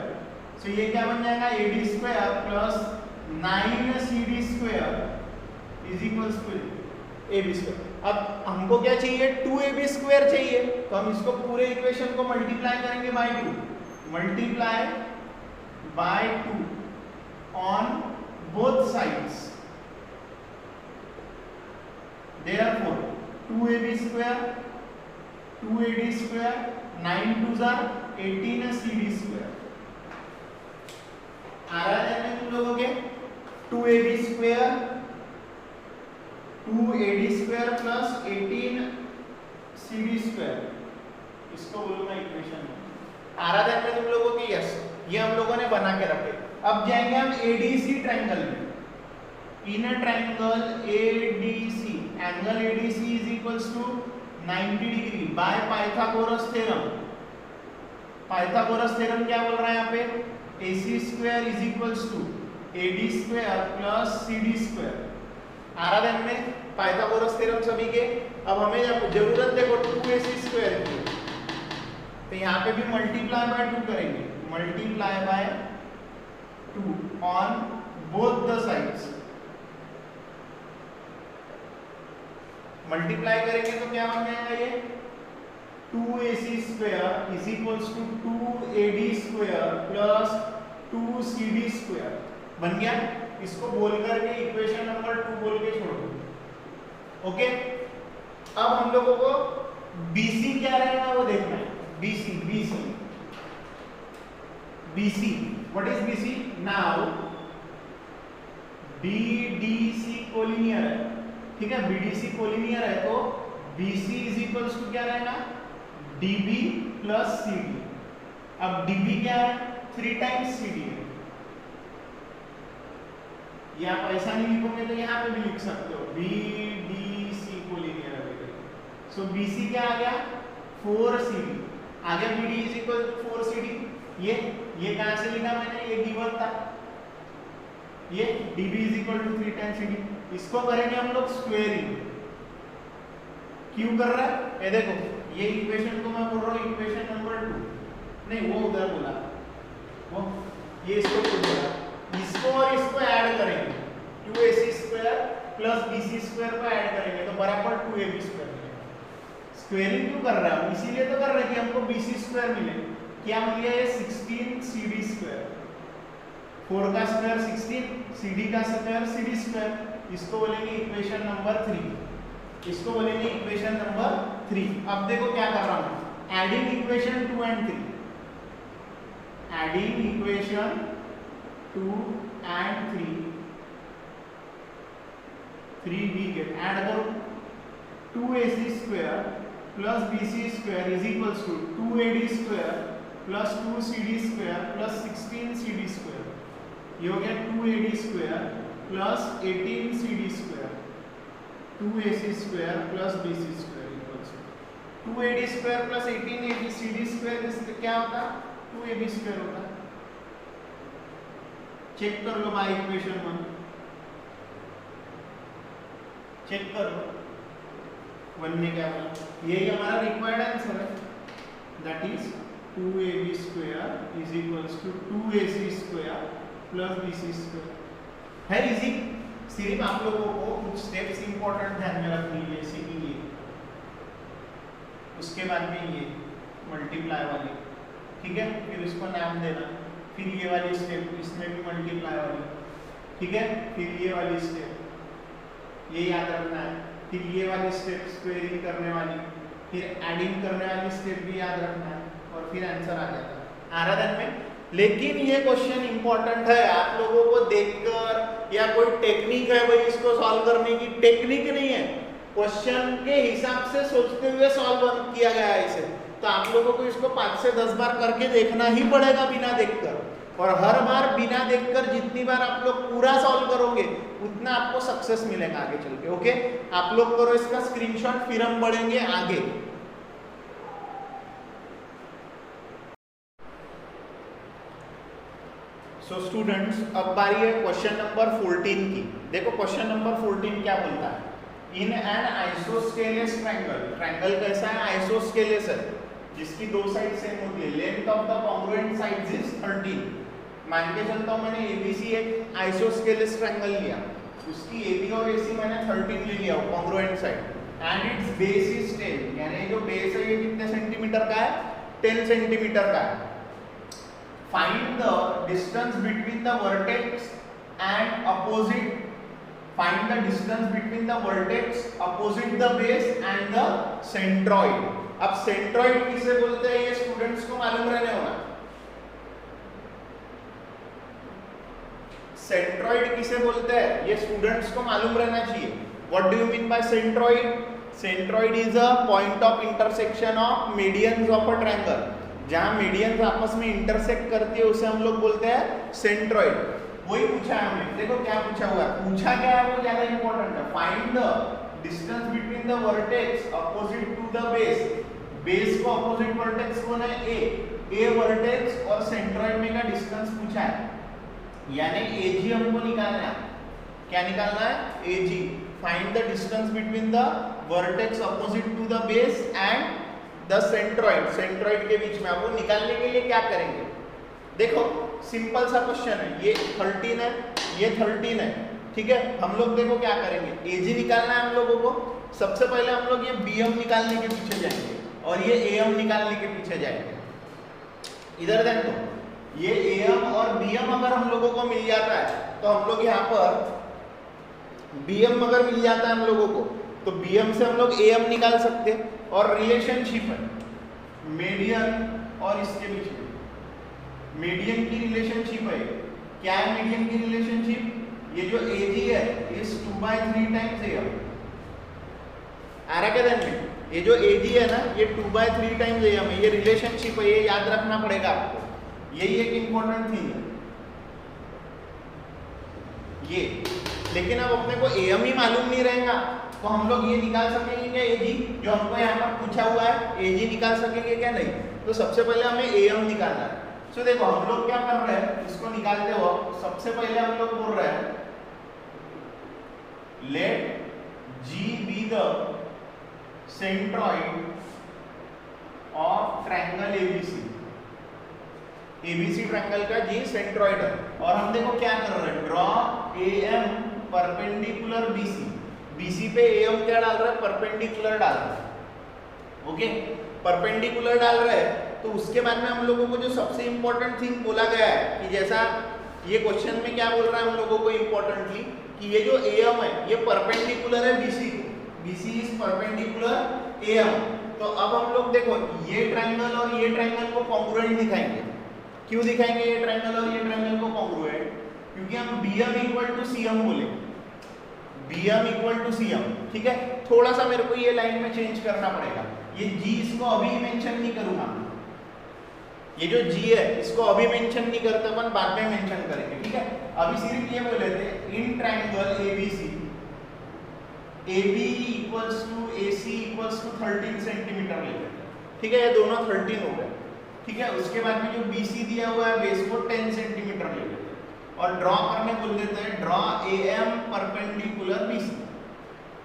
So ये क्या बन जाएगा AD square plus 9CD square is equals to AB square. अब हमको क्या चाहिए 2AB स्क्वायर चाहिए तो हम इसको पूरे इक्वेशन को मल्टीप्लाई करेंगे by 2. Multiply by 2 on both sides. Therefore 2AB square 2AD square 9 2s are 18 CD square. आ रहा है तुम लोगों के 2AB square 2AD square plus 18 CD square. इसको बोलूंगा इक्वेशन. आ रहा है तुम लोगों के. यस ये हम लोगों ने बना के रखे. अब जाएंगे हम ADC ट्रायंगल में. In a triangle ADC angle ADC is equals to 90 degree by Pythagoras theorem. Pythagoras theorem क्या बोल रहा है यहाँ पे, AC square is equals to AD square plus CD square. आ रहा है में पाइथागोरस थ्योरम सभी के. अब हमें जरूरत देखो 2AC स्क्वायर की तो यहाँ पे भी मल्टीप्लाई बाय 2 करेंगे. Multiply by 2 on both the sides. Multiply करेंगे तो क्या बन जाएगा ये 2AC square is equals to 2AD square plus 2CD square. बन गया। इसको बोल करके इक्वेशन नंबर 2 बोल के छोड़ दो। ओके, अब हम लोगों को BC क्या रहेगा वो देखना है। BC what is BC? Now BDC collinear है, ठीक है, BDC कोलिनियर है तो BC इज इक्वल्स टू क्या रहेगा? DB plus CD। अब DB क्या है? 3 टाइम्स CD है। ये आप ऐसा नहीं लिखोगे तो यहाँ पे भी लिख सकते हो BDC कोलिनियर है। सो BC क्या आ गया? 4CD आ गया। BD is equal 4CD। ये कहां से लिखा मैंने? ये गिवन था। ये DB is equal to 3 times CD। इसको करेंगे हम लोग स्क्वेयरिंग। क्यों कर रहा है? ये देखो, ये इक्वेशन को मैं बोल रहा हूँ इक्वेशन नंबर 2 नहीं, वो उधर बोला वो, ये इसको बोल रहा, इसको और इसको ऐड करेंगे 2AC square plus BC square को ऐड करेंगे तो बराबर 2AB स्क्वायर मिलेगा। स्क्वेयरिंग क्यों कर रहा हूँ? इसीलिए तो कर रहे हैं कि हमको BC स्क्वायर मिले। क्या मिल गया? ये 16CD स्क्वायर, 4 का स्क्वायर 16, CD का स्क्वायर CD स्क्वायर। इसको बोलेंगे इक्वेशन नंबर 3। इसको बोलेंगे इक्वेशन नंबर 3। अब देखो क्या कर रहा हूँ, adding equation 2 and 3, adding equation 2 and 3 we get, add करो 2AC square plus BC square is equals to 2AD square plus 2CD square plus 16CD square. ये हो गया 2AD square plus 18CD square, 2AC square plus BC square equals to 2AD square plus 18AD square क्या होता? 2AB square होता। Check कर लो भाई equation 1, check कर लो 1 में क्या बोला। यही हमारा रिक्वायर्ड आंसर है, that is 2AB square is equals to 2AC square plus BC square. है इजी। सिर्फ आप लोगों को कुछ स्टेप्स इंपॉर्टेंट ध्यान में रखनी है, जैसे कि ये, उसके बाद में ये मल्टीप्लाई वाली, ठीक है, फिर उसको नाम देना, फिर ये वाली स्टेप, इसमें भी मल्टीप्लाई वाली, ठीक है, फिर ये वाली स्टेप ये याद रखना है, फिर ये वाली स्टेप स्क्वेयरिंग करने वाली, फिर एडिंग करने वाली स्टेप भी याद रखना है और फिर आंसर आ जाता है आराधन में। लेकिन ये क्वेश्चन इंपॉर्टेंट है, आप लोगों को देखकर या कोई टेक्निक है भाई इसको सॉल्व करने की, टेक्निक नहीं है, क्वेश्चन के हिसाब से सोचते हुए सॉल्व किया गया है इसे। तो आप लोगों को इसको 5 से 10 बार करके देखना ही पड़ेगा बिना देखकर, और हर बार बिना देखकर जितनी बार आप लोग पूरा सॉल्व करोगे उतना आपको सक्सेस मिलेगा आगे चल के। ओके, आप लोग करो इसका स्क्रीनशॉट, फिर हम बढ़ेंगे आगे। सो स्टूडेंट्स, अब बारी है क्वेश्चन नंबर 14 की। देखो क्वेश्चन नंबर 14 क्या बोलता है, in an isosceles triangle, triangle कैसा है? आइसोस्केलेस है, जिसकी दो साइड सेम होती है, length of the congruent sides is 13। मान के चलता हूं मैंने ABC एक आइसोस्केलेस ट्रायंगल लिया, उसकी AB और AC मैंने 13 ले लिया congruent side, and it's base is 10, यानी जो बेस है ये कितने सेंटीमीटर का है? 10 सेंटीमीटर का है। Find the distance between the vertex and opposite. Find the distance between the vertex opposite the base and the centroid. अब centroid किसे बोलते हैं ये स्टूडेंट्स को मालूम रहने वाला। Centroid किसे बोलते हैं ये स्टूडेंट्स को मालूम रहना चाहिए। What do you mean by centroid? Centroid is a point of intersection of medians of a triangle. जहां मीडियंस आपस में इंटरसेक्ट करती है उसे हम लोग बोलते हैं सेंट्रॉइड। वही पूछा है हमने, देखो क्या पूछा हुआ है, पूछा क्या है वो ज्यादा इंपॉर्टेंट है। Find the distance between the vertex opposite to the base, base को अपोजिट वर्टेक्स कौन है? ए वर्टेक्स और सेंट्रॉइड में का डिस्टेंस पूछा है, यानी AG हमको निकालना है। क्या निकालना है? AG। Find the distance between the vertex opposite to the base and the centroid, centroid के बीच में। अब वो निकालने के लिए क्या करेंगे? देखो सिंपल सा क्वेश्चन है, ये 13 है, ये 13 है, ठीक है। हम लोग देखो क्या करेंगे, AG निकालना है हम लोगों को। सबसे पहले हम लोग ये BM निकालने के पीछे जाएंगे और ये AM निकालने के पीछे जाएंगे। इधर देखो, ये AM और BM अगर हम लोगों को मिल जाता है तो हम लोग यहाँ पर BM अगर मिल जाता है हम लोगों को तो BM से हम लोग AM निकाल सकते हैं। और रिलेशनशिप है मीडियन और इसके बीच में, मीडियन की रिलेशनशिप है। क्या है मीडियन की रिलेशनशिप? ये जो AG है इस 2/3 टाइम्स AM। आ रहा क्या ध्यान में? ये जो AG है ना ये 2/3 टाइम्स AM है, ये रिलेशनशिप है, ये याद रखना पड़ेगा आपको, यही एक इंपॉर्टेंट थिंग है ये। लेकिन अब अपने को AM ही मालूम नहीं रहेगा तो हम लोग ये निकाल सकेंगे क्या AG? जो हमको यहाँ पर पूछा हुआ है AG निकाल सकेंगे क्या? नहीं। तो सबसे पहले हमें AM निकालना है। तो देखो हम लोग क्या कर रहे हैं इसको निकालते हो, सबसे पहले हम लोग बोल रहे हैं let G be the centroid of triangle ABC triangle का G सेंट्रॉइड है। और हम देखो क्या कर रहे हैं, ड्रॉ AM परपेंडिकुलर BC पे AM क्या डाल रहा है? परपेंडिकुलर डाल रहा है। ओके, परपेंडिकुलर डाल रहा है। तो उसके बाद में हम लोगों को जो सबसे इंपॉर्टेंट थिंग बोला गया है कि जैसा ये क्वेश्चन में क्या बोल रहा है हम लोगों को इंपॉर्टेंटली कि ये जो AM है ये परपेंडिकुलर है BC को, BC इज परपेंडिकुलर AM। तो अब हम लोग देखो ये ट्रायंगल और ये ट्रायंगल को कॉन्ग्रुएंट दिखाएंगे। क्यों दिखाएंगे ये ट्रायंगल और ये ट्रायंगल को कॉन्ग्रुएंट? क्योंकि हम BM इक्वल टू CM बोलेंगे, BM इक्वल टू CM। ठीक है, थोड़ा सा मेरे को ये लाइन में चेंज करना पड़ेगा, ये G इसको अभी मेंशन नहीं करूंगा, ये जो G है इसको अभी मेंशन नहीं करते अपन बाद में मेंशन करेंगे। ठीक है, अभी सिर्फ ये बोले थे in triangle ABC AB equals to AC equals to 13 centimetre लेते हैं। ठीक है, ये दोनों 13 हो गए। ठीक है, उसके बाद में जो BC दिया हुआ है बेस को 10 सेंटीमीटर ले लेते हैं और ड्रॉ करने बोल देते हैं draw AM perpendicular BC।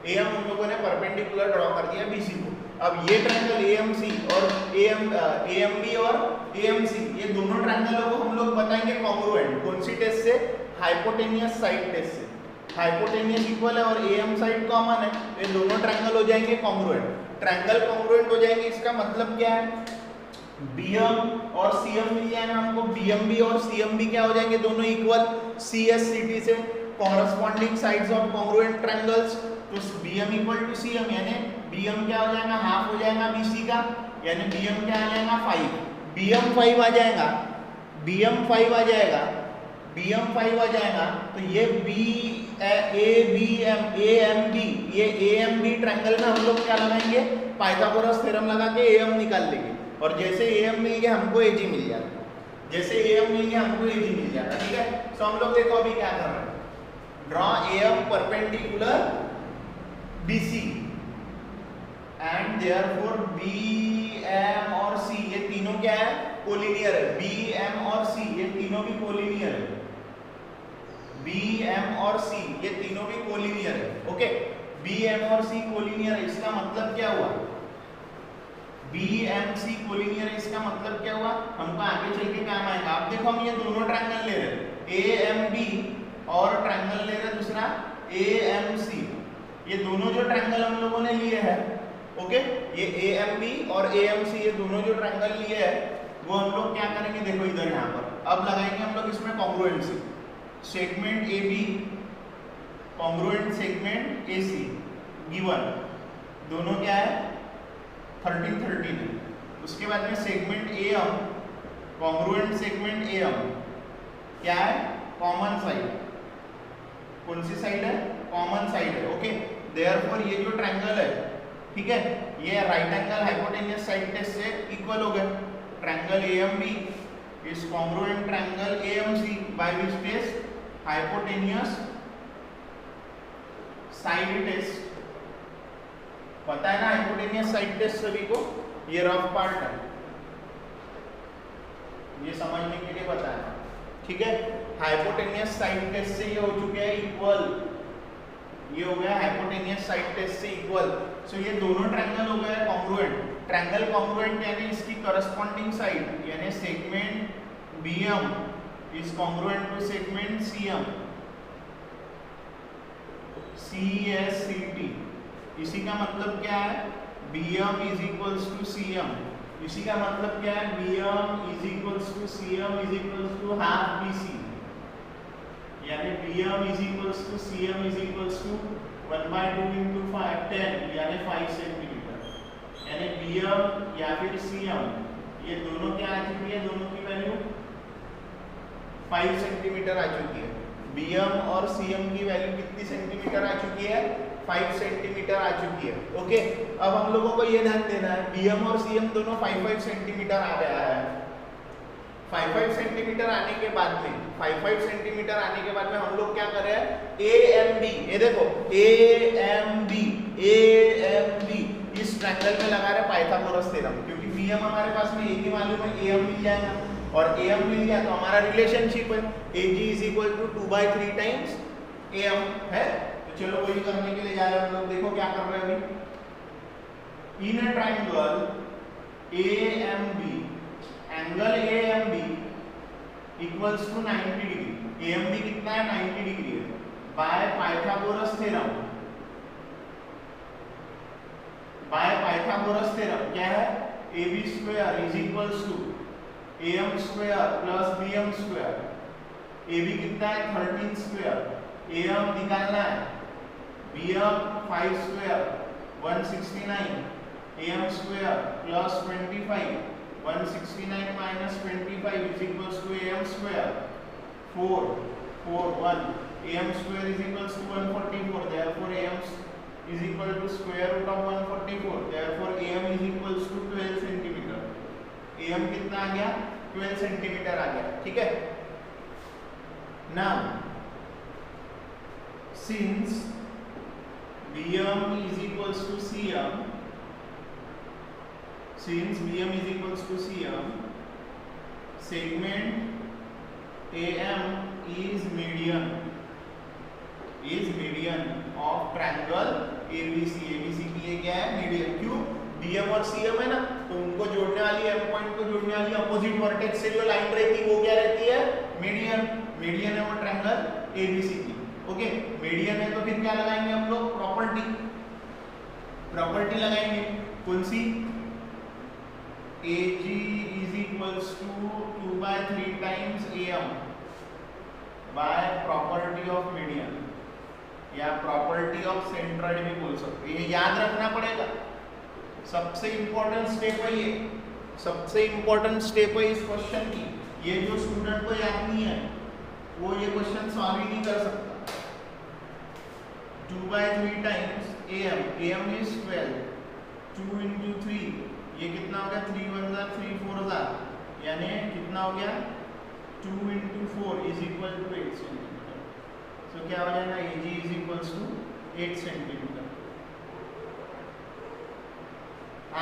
AM हम लोगों ने परपेंडिकुलर ड्रॉ कर दिया BC को। अब ये ट्रायंगल AMC और AMB और AMC ये दोनों ट्रायंगलों को हम लोग बताएंगे कॉन्ग्रुएंट। कौन सी टेस्ट से? हाइपोटेनियस साइड टेस्ट से। हाइपोटेनियस इक्वल है और AM साइड कॉमन है, ये दोनों ट्रायंगल हो जाएंगे कॉन्ग्रुएंट। ट्रायंगल कॉन्ग्रुएंट हो जाएंगे इसका मतलब क्या है? BM और CM मिल जाएगा हमको, BMB और CMB क्या हो जाएंगे? दोनों इक्वल। CSCT से corresponding sides of congruent triangles, तो BM इक्वल टू CM यानी BM क्या हो जाएगा? हाफ हो जाएगा BC का, यानी BM क्या आ जाएगा? 5। BM 5 आ जाएगा, BM 5 आ जाएगा, BM 5 आ जाएगा। तो ये AMB ये AMB ट्रायंगल में हम लोग क्या लगाएंगे? पाइथागोरस थ्योरम लगा के AM निकाल लेंगे। और जैसे AM मिल गया हमको AG मिल जाएगा, जैसे AM मिल गया हमको AG मिल जाएगा। ठीक है, तो हम लोग देखो अभी क्या कर रहे हैं, draw AM perpendicular BC and therefore BM और C ये तीनों क्या है? कोलिनियर है। BM और C ये तीनों भी कोलिनियर है, BM और C ये तीनों भी कोलिनियर है। ओके, BM और C कोलिनियर है, इसका मतलब क्या हुआ? BMC कोलिनियर है, इसका मतलब क्या हुआ? हमको आगे चल के काम आएगा। आप देखो हम ये दोनों ट्रायंगल ले रहे हैं, AMB और ट्रायंगल ले रहे हैं दूसरा AMC। ये दोनों जो ट्रायंगल हम लोगों ने लिए हैं, ओके, ये AMB और AMC ये दोनों जो ट्रायंगल लिए हैं वो हम लोग क्या करेंगे? देखो इधर यहाँ पर अब लगाएंगे हम लोग इसमें congruency. Segment AB congruent segment AC given, दोनों क्या है? 13 है। उसके बाद में segment AM congruent segment AM क्या है? Common side. कौन सी साइड है? कॉमन साइड है। ओके, देयरफॉर ये जो ट्रायंगल है, ठीक है, ये right angle hypotenuse side test से इक्वल हो गए। Triangle AMB is congruent triangle AMC by which test? Hypotenuse side test. पता है ना हाइपोटेनियस साइड टेस्ट सभी को? ये रफ पार्ट है, ये समझने के लिए बताया। ठीक है, हाइपोटेनियस साइड टेस्ट से ये हो चुके हैं इक्वल, ये हो गया हाइपोटेनियस साइड टेस्ट से इक्वल। सो ये दोनों ट्रायंगल हो गए कॉन्ग्रुएंट। ट्रायंगल कॉन्ग्रुएंट यानी इसकी करस्पॉन्डिंग साइड यानी segment BM is congruent to segment CM CSCT। इसी का मतलब क्या है? BM is equals to CM। इसी का मतलब क्या है? BM is equals to CM is equals to half BC। यानी BM is equals to CM is equals to 1/2 into 5 10 यानी 5 सेंटीमीटर। यानी BM या फिर CM ये दोनों क्या आ चुकी है, दोनों की वैल्यू 5 सेंटीमीटर आ चुकी है। BM और CM की वैल्यू कितनी सेंटीमीटर आ चुकी है, 5 सेंटीमीटर आ चुकी है। ओके, अब हम लोगों को ये ध्यान देना है BM और CM दोनों 5 सेंटीमीटर आ गया है। 5 सेंटीमीटर आने के बाद में 5 सेंटीमीटर आने के बाद में हम लोग क्या कर रहे हैं, AMB, ये देखो AMB इस ट्रायंगल में लगा रहे हैं पाइथागोरस थ्योरम, क्योंकि BM हमारे पास में एक ही मालूम है, AM मिल जाएगा और AM मिल गया तो हमारा रिलेशनशिप है AG is equal to 2/3 times AM है। तो चलो वही करने के लिए जा रहे हैं हम लोग। देखो क्या कर रहे हैं अभी, in a triangle AMB, angle AMB equals to 90 degree. AMB कितना है, 90 डिग्री है। By Pythagoras theorem, by Pythagoras theorem क्या है, AB square is equals to AM square plus BM square. AB कितना है, 13 स्क्वायर। AM निकालना है, BM 5 square 169, AM square plus 25 169 minus 25 is equals to AM square 441 AM square is equals to 144, therefore AM is equal to square root of 144, therefore AM is equals to 12 centimeter। AM कितना आ गया, 12 centimetre आ गया। ठीक है, now since BM is equals to CM, since BM is equals to CM, segment AM is median of triangle ABC। ABC की ये क्या है, median. क्यों, BM और CM है ना, तो उनको जोड़ने वाली, M पॉइंट को जोड़ने वाली अपोजिट वर्टेक्स से जो लाइन रहती है वो क्या रहती है, मीडियन। मीडियन है वो ट्रायंगल ABC की। ओके, मीडियन है तो फिर क्या लगाएंगे हम लोग, प्रॉपर्टी लगाएंगे। कौन सी, AG is equals to 2/3 times AM by property of median या property of centroid भी बोल सकते हैं। ये याद रखना पड़ेगा, सबसे इंपॉर्टेंट स्टेप है ये, सबसे इंपॉर्टेंट स्टेप है इस क्वेश्चन की। ये जो स्टूडेंट को याद नहीं है वो ये क्वेश्चन सॉल्व ही नहीं कर सकता। 2/3 times AM is 12, 2 into 3 ये कितना हो गया, 3 1 जा 3 4 जा, यानी कितना हो गया, 2 into 4 is equal to 8 centimetre. तो क्या हो जाएगा, AG is equals to 8 centimetre.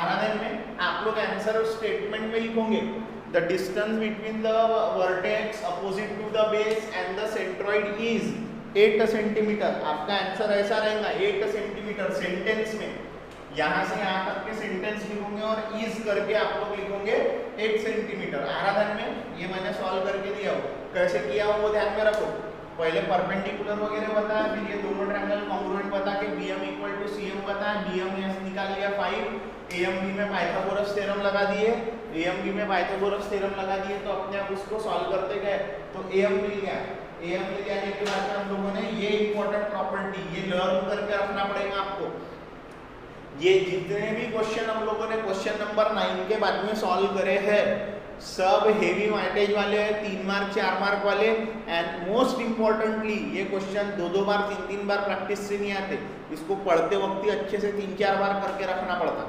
आराधन में आप लोग आंसर स्टेटमेंट में लिखोगे, the distance between the vertex opposite to the base and the centroid is 8 centimetre. आपका आंसर ऐसा रहेगा, 8 सेंटीमीटर। सेंटेंस में यहाँ से यहाँ तक के सेंटेंस लिखोगे और इज करके आप लोग लिखोगे 8 सेंटीमीटर। आराधन में ये मैंने सॉल्व करके दिया हो, कैसे किया हो वो ध्यान में रखो। पहले परपेंडिकुलर वगैरह बताया, फिर ये दोनों ट्रायंगल कॉन्ग्रुएंट बता के BM इक्वल टू CM बताया, BM निकाल लिया 5, AMB में पाइथागोरस थ्योरम लगा दिए, AMB में पाइथागोरस थ्योरम लगा दिए तो अपने आप उसको सॉल्व करते गए तो AM मिल गया। AM मिल जाने के बाद हम लोगों ने ये इंपॉर्टेंट प्रॉपर्टी ये लर्न करके रखना पड़ेगा आपको। ये जितने भी क्वेश्चन हम लोगों ने क्वेश्चन नंबर 9 के बाद में सॉल्व करे हैं सब हेवी वाइटेज वाले हैं, 3 मार्क 4 मार्क वाले। एंड मोस्ट इम्पोर्टेंटली ये क्वेश्चन 2-2 बार 3-3 बार प्रैक्टिस से नहीं आते, इसको पढ़ते वक्त ही अच्छे से 3-4 बार करके रखना पड़ता,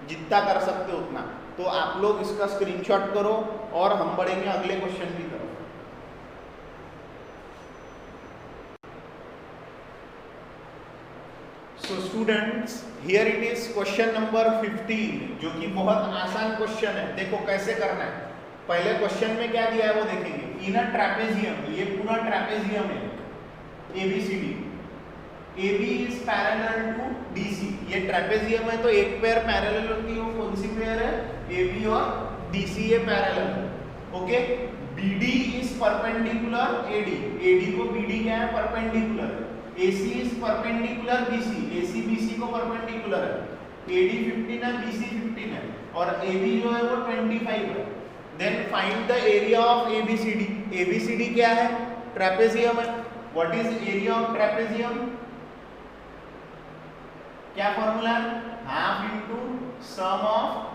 जितना कर सकते उतना। तो आप लोग इसका स्क्रीनशॉट करो और हम बढ़ेंगे अगले क्वेश्चन की तरफ। So students, here it is question number 15 जो कि बहुत आसान क्वेश्चन है। देखो कैसे करना है, पहले क्वेश्चन में क्या दिया है वो देखेंगे। इन अ ट्रेपेजियम, ये पूरा ट्रेपेजियम है ABCD, AB is parallel to DC। ये ट्रेपेजियम है तो एक पेयर पैरेलल होती है, वो कौन सी पेयर है, AB और DC ये पैरेलल है। Okay, BD is perpendicular AD को BD क्या है, perpendicular. AC is perpendicular BC, AC BC को परपेंडिकुलर है। AD 15 है, BC 15 है और AB जो है वो 25 है। Then find the area of ABCD। ABCD क्या है, ट्रेपेजियम है what is area of trapezium? क्या formula? Half into sum of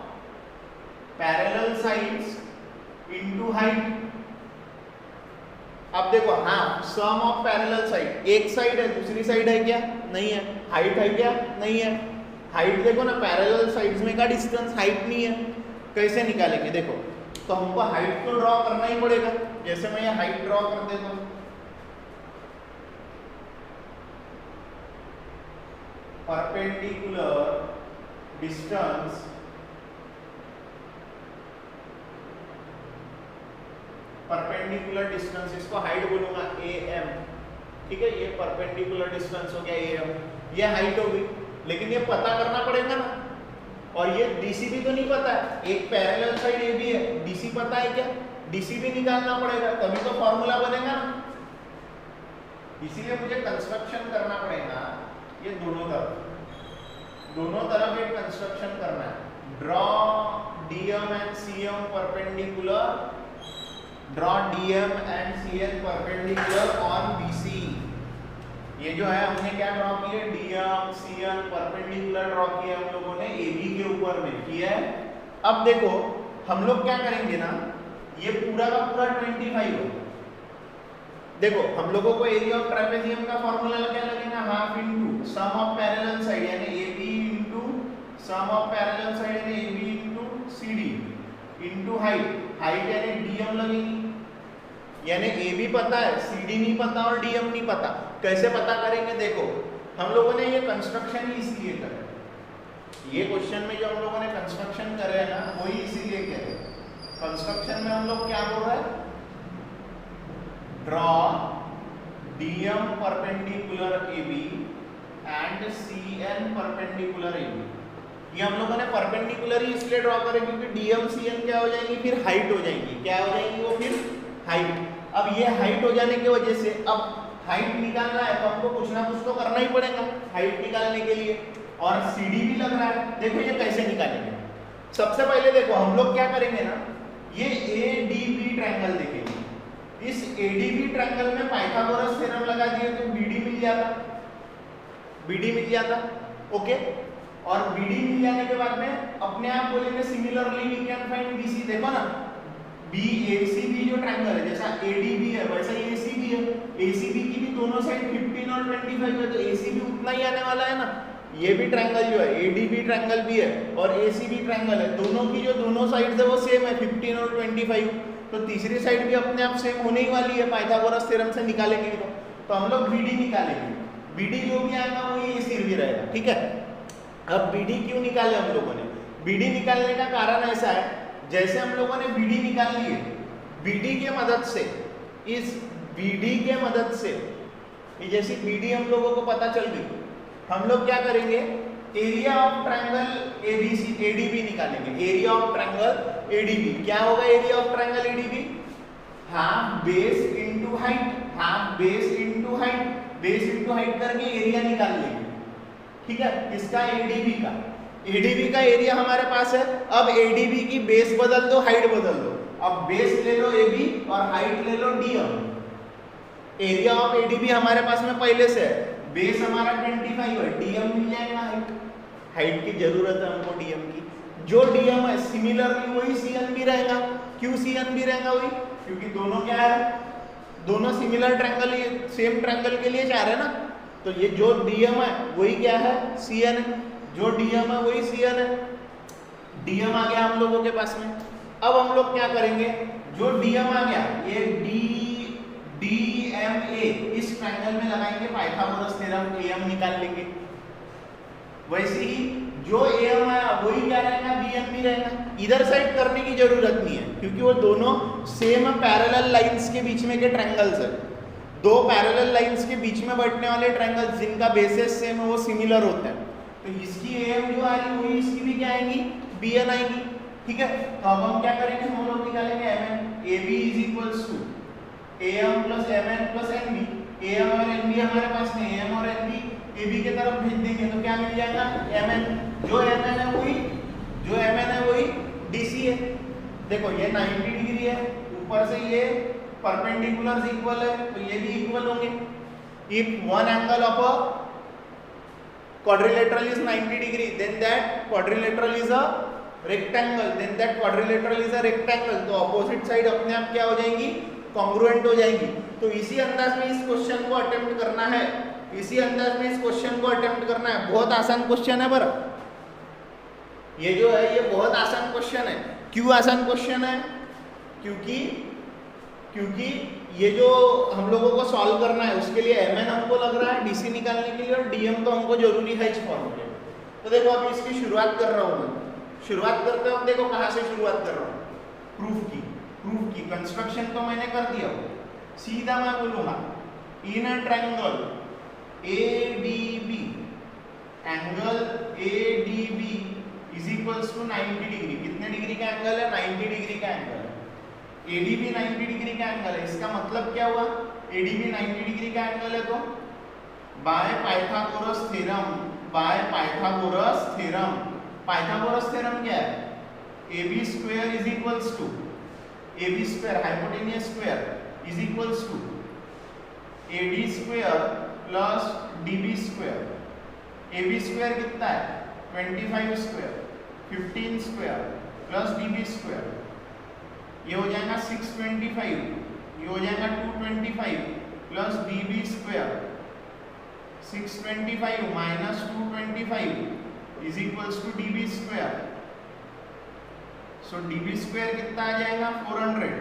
parallel sides into height. अब देखो half sum of parallel side, एक साइड है दूसरी साइड है क्या? नहीं है। हाइट है क्या? नहीं है। हाइट देखो ना, पैरेलल साइड्स में का डिस्टेंस हाइट नहीं है, कैसे निकालेंगे? देखो तो हमको हाइट तो ड्रॉ करना ही पड़ेगा। जैसे मैं ये हाइट ड्रॉ कर देता हूं, परपेंडिकुलर डिस्टेंस परपेंडिकुलर डिस्टेंस, इसको हाइट बोलूंगा am, ठीक है। ये परपेंडिकुलर डिस्टेंस हो गया am, ये हाइट होगी। लेकिन ये पता करना पड़ेगा ना, और ये DC भी तो नहीं पता है, एक पैरेलल साइड AB है, DC पता है क्या? DC भी निकालना पड़ेगा, तभी तो फॉर्मूला बनेगा ना। इसीलिए मुझे कंस्ट्रक्शन करना पड़ेगा ये दोनों तरफ एक कंस्ट्रक्शन करना है। Draw DM and CM perpendicular, draw DM and CN perpendicular on BC। ये जो है हमने क्या ड्रॉ किया? DM CN परपेंडिकुलर ड्रॉ किया हम लोगों ने AB के ऊपर में किया है। अब देखो हम लोग क्या करेंगे ना, ये पूरा का पूरा 25 हो। देखो हम लोगों को एरिया ऑफ ट्रेपेजियम का फॉर्मूला क्या लगेगा? Half into sum of parallel side यानी AB into sum of parallel side यानी AB into CD into height, height यानी DM लगेगी। यानी AB पता है, CD नहीं पता और DM नहीं पता। कैसे पता करेंगे? देखो हम लोगों ने ये कंस्ट्रक्शन ही इसलिए करा, ये क्वेश्चन में जो हम लोगों ने कंस्ट्रक्शन करे है ना, वही इसीलिए करे। कंस्ट्रक्शन में हम लोग क्या बोल रहे हैं? Draw DM perpendicular AB and CN perpendicular AB। ये हम लोगों ने परपेंडिकुलर ही इसलिए ड्रॉ करे क्योंकि DM CN क्या हो जाएंगी? फिर हाइट हो जाएंगी। क्या हो जाएंगी वो? फिर हाइट। अब ये हाइट हो जाने की वजह से अब हाइट निकालना है तो हमको कुछ ना कुछ तो करना ही पड़ेगा हाइट निकालने के लिए, और CD भी लग रहा है। देखो ये कैसे निकालेंगे? सबसे पहले देखो हम लोग क्या करेंगे ना, ये ADB ट्रायंगल देखेंगे। इस ADB ट्रायंगल में पाइथागोरस थ्योरम लगा दिए तो BD मिल जाता, BD मिल जाता, ओके। और BD मिल जाने के बाद में अपने आप बोलेंगे similarly we can find BC। देखो ना BACB जो ट्रायंगल है, जैसा ADB है वैसा ही ACB है। ACB की भी दोनों साइड 15 और 25 है, तो ACB उतना ही आने वाला है ना। ये भी ट्रायंगल जो है ADB ट्रायंगल भी है और ACB ट्रायंगल है, दोनों की जो दोनों साइड्स है वो सेम है 15 और 25, तो तीसरी साइड भी अपने आप सेम होने ही वाली है पाइथागोरस थ्योरम से निकालेंगे तो हम लोग BD निकालेंगे। BD जो भी आएगा वो ये AC भी रहेगा, ठीक है। अब BD क्यों निकाले हम लोगों ने? BD निकालने का कारण ऐसा है, जैसे हम लोगों ने BD निकाल ली है, BD के मदद से, इस BD के मदद से, ये जैसी BD हम लोगों को पता चल गई, हम लोग क्या करेंगे? एरिया ऑफ ट्रायंगल ADB निकालेंगे। एरिया ऑफ ट्रायंगल ADB क्या होगा? Area of triangle ADB half base into height, half base into height, base into height करके एरिया निकाल लेंगे, ठीक है। किसका? ADB का। ADB का एरिया हमारे पास है। अब ADB की बेस बदल दो, हाइट बदल दो। अब बेस ले लो AB और हाइट ले लो DM। एरिया ऑफ ADB हमारे पास में पहले से है, बेस हमारा 25 है, DM मिल जाएगा हाइट। हाइट की जरूरत है हमको DM की। जो DM है सिमिलरली वही CN भी रहेगा। क्यों CN भी रहेगा? वही क्योंकि दोनों क्या है? दोनों सिमिलर ट्रायंगल, सेम ट्रायंगल के लिए जा रहे हैं ना, तो ये जो DM है वही क्या है? CN है। जो DM है वही CN है। DM आ गया हम लोगों के पास में। अब हम लोग क्या करेंगे? जो DM आ गया ये DMA इस ट्रायंगल में लगाएंगे पाइथागोरस थ्योरम, AM निकाल लेंगे। वैसे ही जो AM आया वही क्या रहेगा? BM भी रहेगा। इधर साइड करने की जरूरत नहीं है क्योंकि वो दोनों सेम पैरेलल लाइंस के बीच में के ट्रायंगल्स है। दो पैरेलल लाइंस के बीच में बैठने वाले ट्रायंगल्स जिनका बेसिस सेम है वो सिमिलर होते हैं, तो इसकी AM जो आ रही है वही इसकी भी क्या आएगी? BN आएगी, ठीक है। तो अब हम क्या करेंगे? हम लोग निकालेंगे MN। AB is equals to AM plus MN plus NB। AM और NB हमारे पास में, AM और NB AB के तरफ भेज देंगे तो क्या मिल जाएगा? MN। जो MN है वही DC है। देखो ये 90 डिग्री है, ऊपर से ये परपेंडिकुलर इक्वल है तो ये भी इक्वल होंगे, if one angle of a quadrilateral is 90 degree, then that quadrilateral is a rectangle, then that quadrilateral is a rectangle, तो opposite side अपने आप क्या हो जाएंगी, congruent हो जाएंगी। तो इसी अंदाज में इस क्वेश्चन को अटेम्प्ट करना है, इसी अंदाज में इस क्वेश्चन को अटेम्प्ट करना है। बहुत आसान क्वेश्चन है, पर ये जो है ये बहुत आसान क्वेश्चन है। क्यों आसान क्वेश्चन है? क्योंकि ये जो हम लोगों को सॉल्व करना है उसके लिए mn हमको लग रहा है डीसी निकालने के लिए, और dm तो हमको जरूरी है इस फॉर्मूले में। तो देखो अभी इसकी शुरुआत कर रहा हूँ मैं। शुरुआत करते वक्त देखो कहाँ से शुरुआत कर रहा हूँ, प्रूफ की कंस्ट्रक्शन तो मैंने कर दिया। सीधा मैं बोलूँगा in a triangle ADB, angle ADB is equals to 90 degree. कितने डिग्री का एंगल है? 90 डिग्री का एंगल है। ADB 90 डिग्री का एंगल है। इसका मतलब क्या हुआ? ADB 90 डिग्री का एंगल है तो बाय पाइथागोरस थ्योरम क्या है? AB square is equals to AB square hypotenuse square is equals to AD square plus DB square. AB square कितना है? 25 square, 15 square plus DB square, ये हो जाएगा 625, ये हो जाएगा 225 plus DB square. 625 minus 225 is equals to DB square. So DB square कितना आ जाएगा? 400।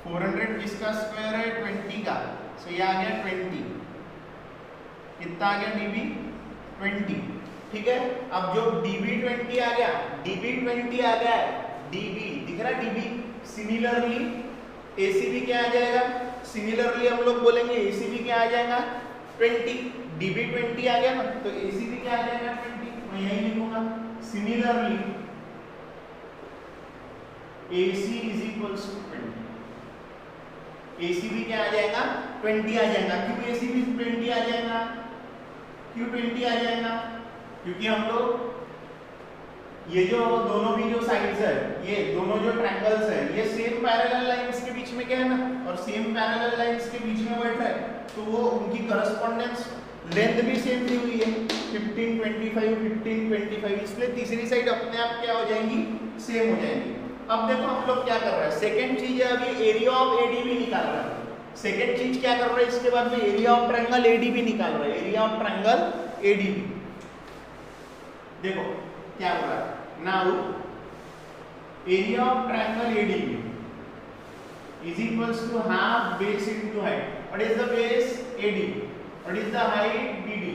400 किसका स्क्वायर है? 20 का। सो ये आ गया 20। कितना आ गया DB? 20। ठीक है, अब जो DB 20 आ गया, DB दिख रहा है DB। सिमिलरली ACB क्या आ जाएगा? सिमिलरली हम लोग बोलेंगे ACB क्या आ जाएगा? 20। DB 20 आ गया ना, तो ACB क्या आ जाएगा? 20। मैं यही लिखूंगा। Similarly AC is equals to 20। ACB क्या आ जाएगा? 20 आ जाएगा। क्यों ACB 20 आ जाएगा? क्यों 20 आ जाएगा? क्योंकि हम लोग ये जो दोनों भी जो साइड्स है, ये दोनों जो ट्रायंगल्स है, ये सेम पैरेलल लाइंस के बीच में क्या है ना, और सेम पैरेलल लाइंस के बीच में बैठ रहा है, तो वो उनकी करस्पॉन्डेंस लेंथ भी सेम दी हुई है 15 25 15 25, इसलिए तीसरी साइड अपने आप क्या हो जाएंगी? सेम हो जाएंगी। अब देखो हम लोग क्या कर रहे हैं, सेकंड चीज है अभी एरिया ऑफ ADB निकाल रहा है। सेकंड चीज क्या कर रहा है इसके बाद में? एरिया ऑफ ट्रायंगल ADB निकाल रहा है। एरिया ऑफ ट्रायंगल ADB देखो क्या हो रहा है। Now area of triangle ADB is equals to half base into height. What is the base? AD. What is the height? BD.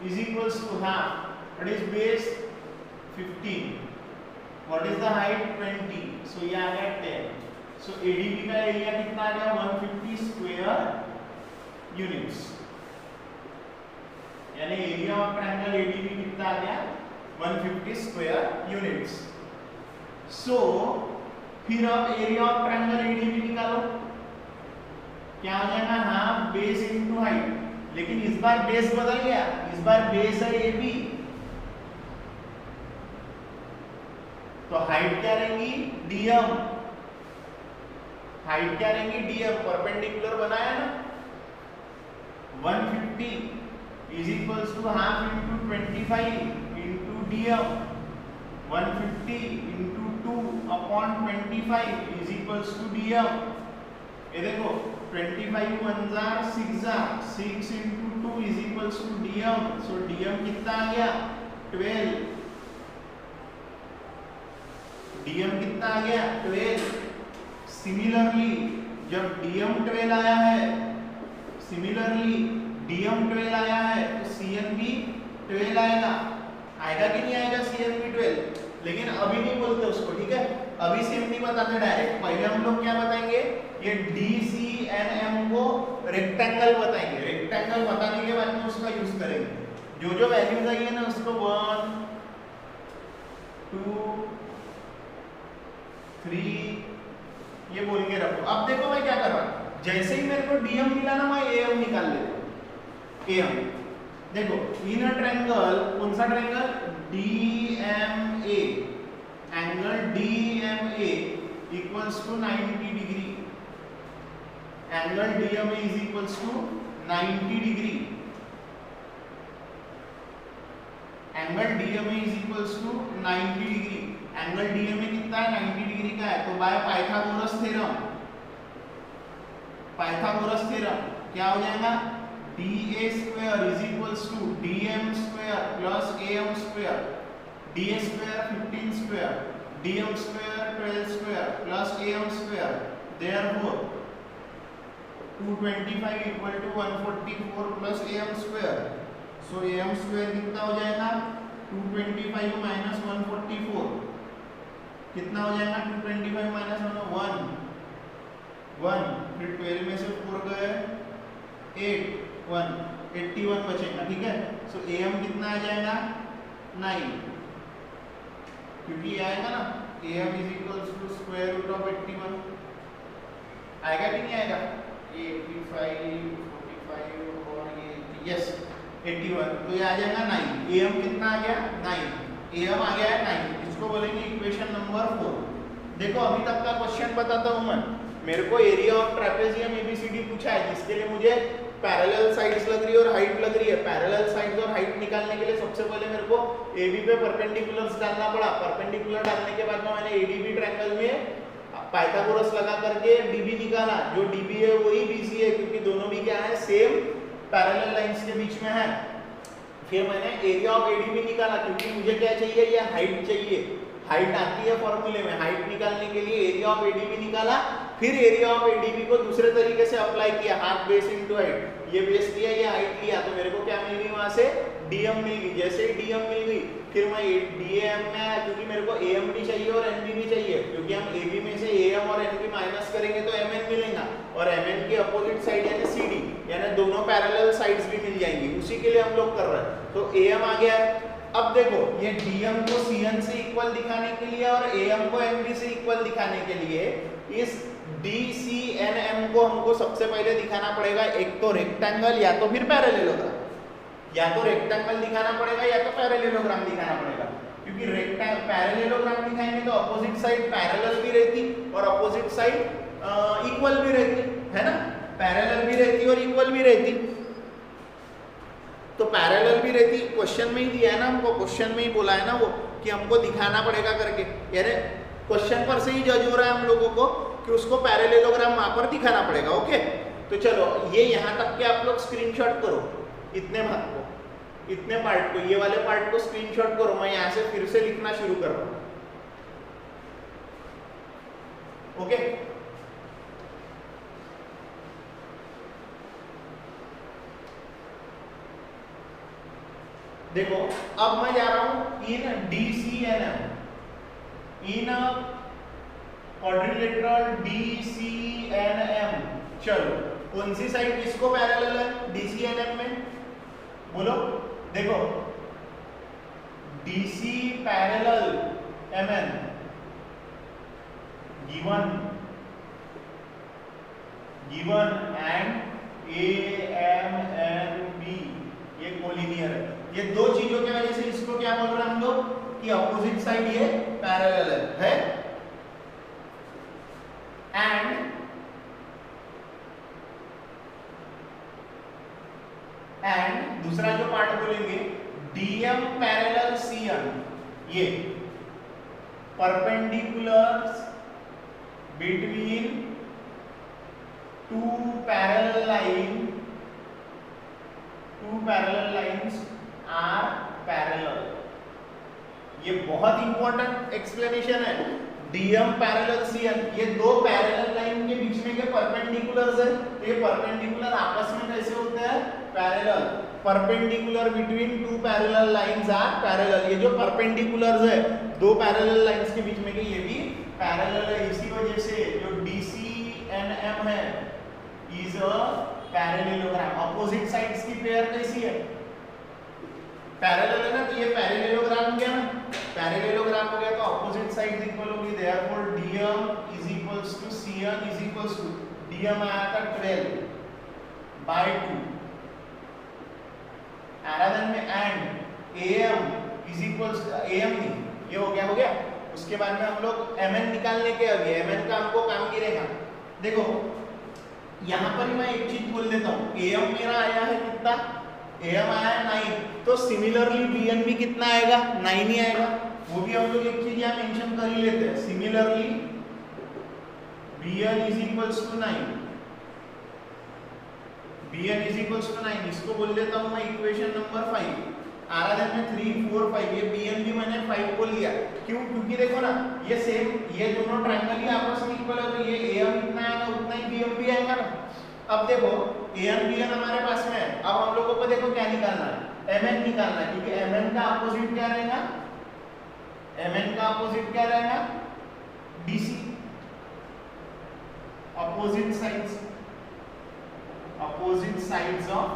Is equals to half. What is base? 15. What is the height? 20. So ये आ गया 10. So ADB का area कितना आ गया? 150 square units. यानी area of triangle ADB कितना आ गया? 150 square units. सो फिर अब एरिया ऑफ ट्रायंगल ADB निकालो, क्या आ जाएगा? Half base into height. लेकिन इस बार बेस बदल गया, इस बार बेस है AB, तो हाइट क्या रहेंगी? DM। हाइट क्या रहेंगी? DM। परपेंडिकुलर बनाया ना, 150 is equals to half into 25 into DM। 150 into 2 upon 25 is equals to DM। ये देखो 25 1 जार 6 जार 6 into 2 is equals to DM। So DM कितना आ गया? 12। DM कितना आ गया? 12। सिमिलरली जब DM 12 आया है, सिमिलरली DM 12 आया है, तो CN भी 12 आएगा। आएगा कि नहीं आएगा CN भी 12? लेकिन अभी नहीं बोलते उसको, ठीक है? अभी सेम नहीं बताते डायरेक्ट। पहले हम लोग क्या बताएंगे? ये DCNM को रेक्टेंगल बताएंगे। रेक्टेंगल बताने के बाद में उसका यूज करेंगे। जो जो वैल्यूज आई है ना उसको 1 2 3 ये बोल के रखो। अब देखो मैं क्या कर रहा हूं, जैसे ही मेरे को DM मिला ना, मैं AM निकाल लेता हूं। AM देखो इन अ ट्रायंगल, कौन सा triangle? DMA। Angle DMA equals to 90 degree. Angle DMA is equals to 90 degree, angle DMA is equals to 90 degree. Angle DMA कितना है? 90 डिग्री का है। तो by Pythagoras theorem, Pythagoras theorem क्या हो जाएगा? DA square is equals to DM square plus AM square, DA square 15 square, DM square 12 square plus AM square, therefore 225 equal to 144 plus AM square. So AM square कितना हो जाएगा? 225 minus 144 कितना हो जाएगा? 225 minus 1, फिर 12 में से 4 गए 8, 81 बचेगा, ठीक है। सो AM कितना आ जाएगा? 9, क्योंकि ये आएगा ना AM is equals to square root of 81, आएगा कि नहीं आएगा? 85, 45 और ये यस 81, तो ये आ जाएगा 9। AM कितना आ गया? 9, AM आ गया है 9। इसको बोलेंगे इक्वेशन नंबर 4। देखो अभी तक का क्वेश्चन बताता हूँ मैं। मेरे को एरिया ऑफ ट्रेपेजियम ABCD पूछा है, जिसके लिए मुझे पैरेलल साइड्स लग रही है और हाइट लग रही है। पैरेलल साइड्स और हाइट निकालने के लिए सबसे पहले मेरे को AB पे परपेंडिकुलर्स डालना पड़ा। परपेंडिकुलर डालने के बाद में मैंने ADB ट्रायंगल में पाइथागोरस लगा करके DB निकाला। जो DB है वही BC है, क्योंकि दोनों भी क्या है? सेम पैरेलल लाइंस के बीच में है। फिर मैंने एरिया ऑफ ADB निकाला, क्योंकि मुझे क्या चाहिए? ये हाइट चाहिए। हाइट आती है फॉर्मूले में। हाइट निकालने के लिए एरिया ऑफ ADB निकाला। फिर एरिया ऑफ ADB को दूसरे तरीके से अप्लाई किया, हाफ बेस इनटू हाइट। ये बेस लिया, ये हाइट लिया, तो मेरे को क्या मिल गई? वहां से DM मिल गई। जैसे ही DM मिल गई, फिर मैं DAM में आया, क्योंकि मेरे को AM भी चाहिए और NB भी चाहिए, क्योंकि हम AB में से AM और NB माइनस करेंगे तो MN मिलेगा, और MN की अपोजिट साइड यानी CD, यानी दोनों पैरेलल साइड्स भी मिल जाएंगी। उसी के लिए हम लोग कर रहे हैं। तो AM आ गया है। अब देखो, ये DM को CN से इक्वल दिखाने के लिए और AM को MB से इक्वल दिखाने के लिए इस DCNM को हमको सबसे पहले दिखाना पड़ेगा एक तो रेक्टेंगल या तो फिर पैरेललोग्राम। या तो रेक्टेंगल दिखाना पड़ेगा या तो पैरेललोग्राम दिखाना पड़ेगा, क्योंकि पैरेललोग्राम दिखाएंगे तो अपोजिट साइड पैरेलल भी रहती और अपोजिट साइड इक्वल भी रहती, है ना। पैरेलल भी रहती और इक्वल भी रहती। तो पैरेलल भी रहती, क्वेश्चन में ही दिया है ना हमको, क्वेश्चन में ही बोला है ना वो कि हमको दिखाना पड़ेगा करके, यानी क्वेश्चन पर से ही जज हो रहा है हम लोगों को कि उसको पैरेललोग्राम वहां पर दिखाना पड़ेगा। ओके, तो चलो ये यहाँ तक के आप लोग स्क्रीनशॉट करो, इतने भाग को, इतने पार्ट को, ये वाले पार्ट को स्क्रीनशॉट करो। मैं यहाँ से फिर से लिखना शुरू कर रहा हूँ। ओके, देखो अब मैं जा रहा हूं इन DCNM, इन क्वाड्रिलेटरल DCNM। चलो कौन सी साइड किसको पैरेलल है DCNM में? बोलो। देखो DC parallel MN given and AMNB ये कोलिनियर है। ये दो चीजों की वजह से इसको क्या बोल रहे हैं हम लोग कि अपोजिट साइड ये पैरेलल है। एंड दूसरा जो पार्ट बोलेंगे DM पैरेलल CN, ये perpendiculars between two parallel lines are parallel. ये बहुत इंपॉर्टेंट एक्सप्लेनेशन है। DM पैरेलल CN, ये दो पैरेलल लाइन के बीच में के परपेंडिकुलर्स है। तो ये परपेंडिकुलर आपस में कैसे होते हैं? Parallel. Perpendicular between two parallel lines are parallel. ये जो परपेंडिकुलर्स है दो पैरेलल लाइंस के बीच में के, ये भी पैरेलल है। इसी वजह से जो DCNM है is a parallelogram. Opposite sides की पेयर कैसी है? पैरेलल है ना, तो ये पैरेललोग्राम हो गया ना। पैरेललोग्राम हो गया तो अपोजिट साइड्स इक्वल होगी। Therefore DM is equals to CN is equals to, DM आया था 12/2, आराधन में and AM is equals to, AM नहीं, ये हो गया। उसके बाद में हम लोग MN निकालने के, अभी MN का हमको काम गिरेगा। देखो यहाँ पर ही मैं एक चीज बोल देता हूँ, AM मेरा आया है कितना, AM आया है 9, तो सिमिलरली BN भी कितना आएगा, 9 ही आएगा। वो भी हम लोग एक चीज यहाँ मेंशन कर ही लेते हैं, similarly BN is equals to 9, BN is equals to 9, इसको बोल देता हूँ मैं इक्वेशन नंबर 5। आराधन में 3 4 5, ये BN भी मैंने 5 बोल लिया, क्यों, क्योंकि देखो ना ये सेम, ये दोनों ट्रायंगल ही आपस में इक्वल है, तो ये AM इतना आएगा उतना ही BM भी आएगा ना। अब देखो AN BN हमारे पास में है, अब हम लोगों को देखो क्या निकालना है, MN निकालना है, क्योंकि MN का अपोजिट क्या रहेगा, MN का अपोजिट क्या रहेगा, DC, opposite sides of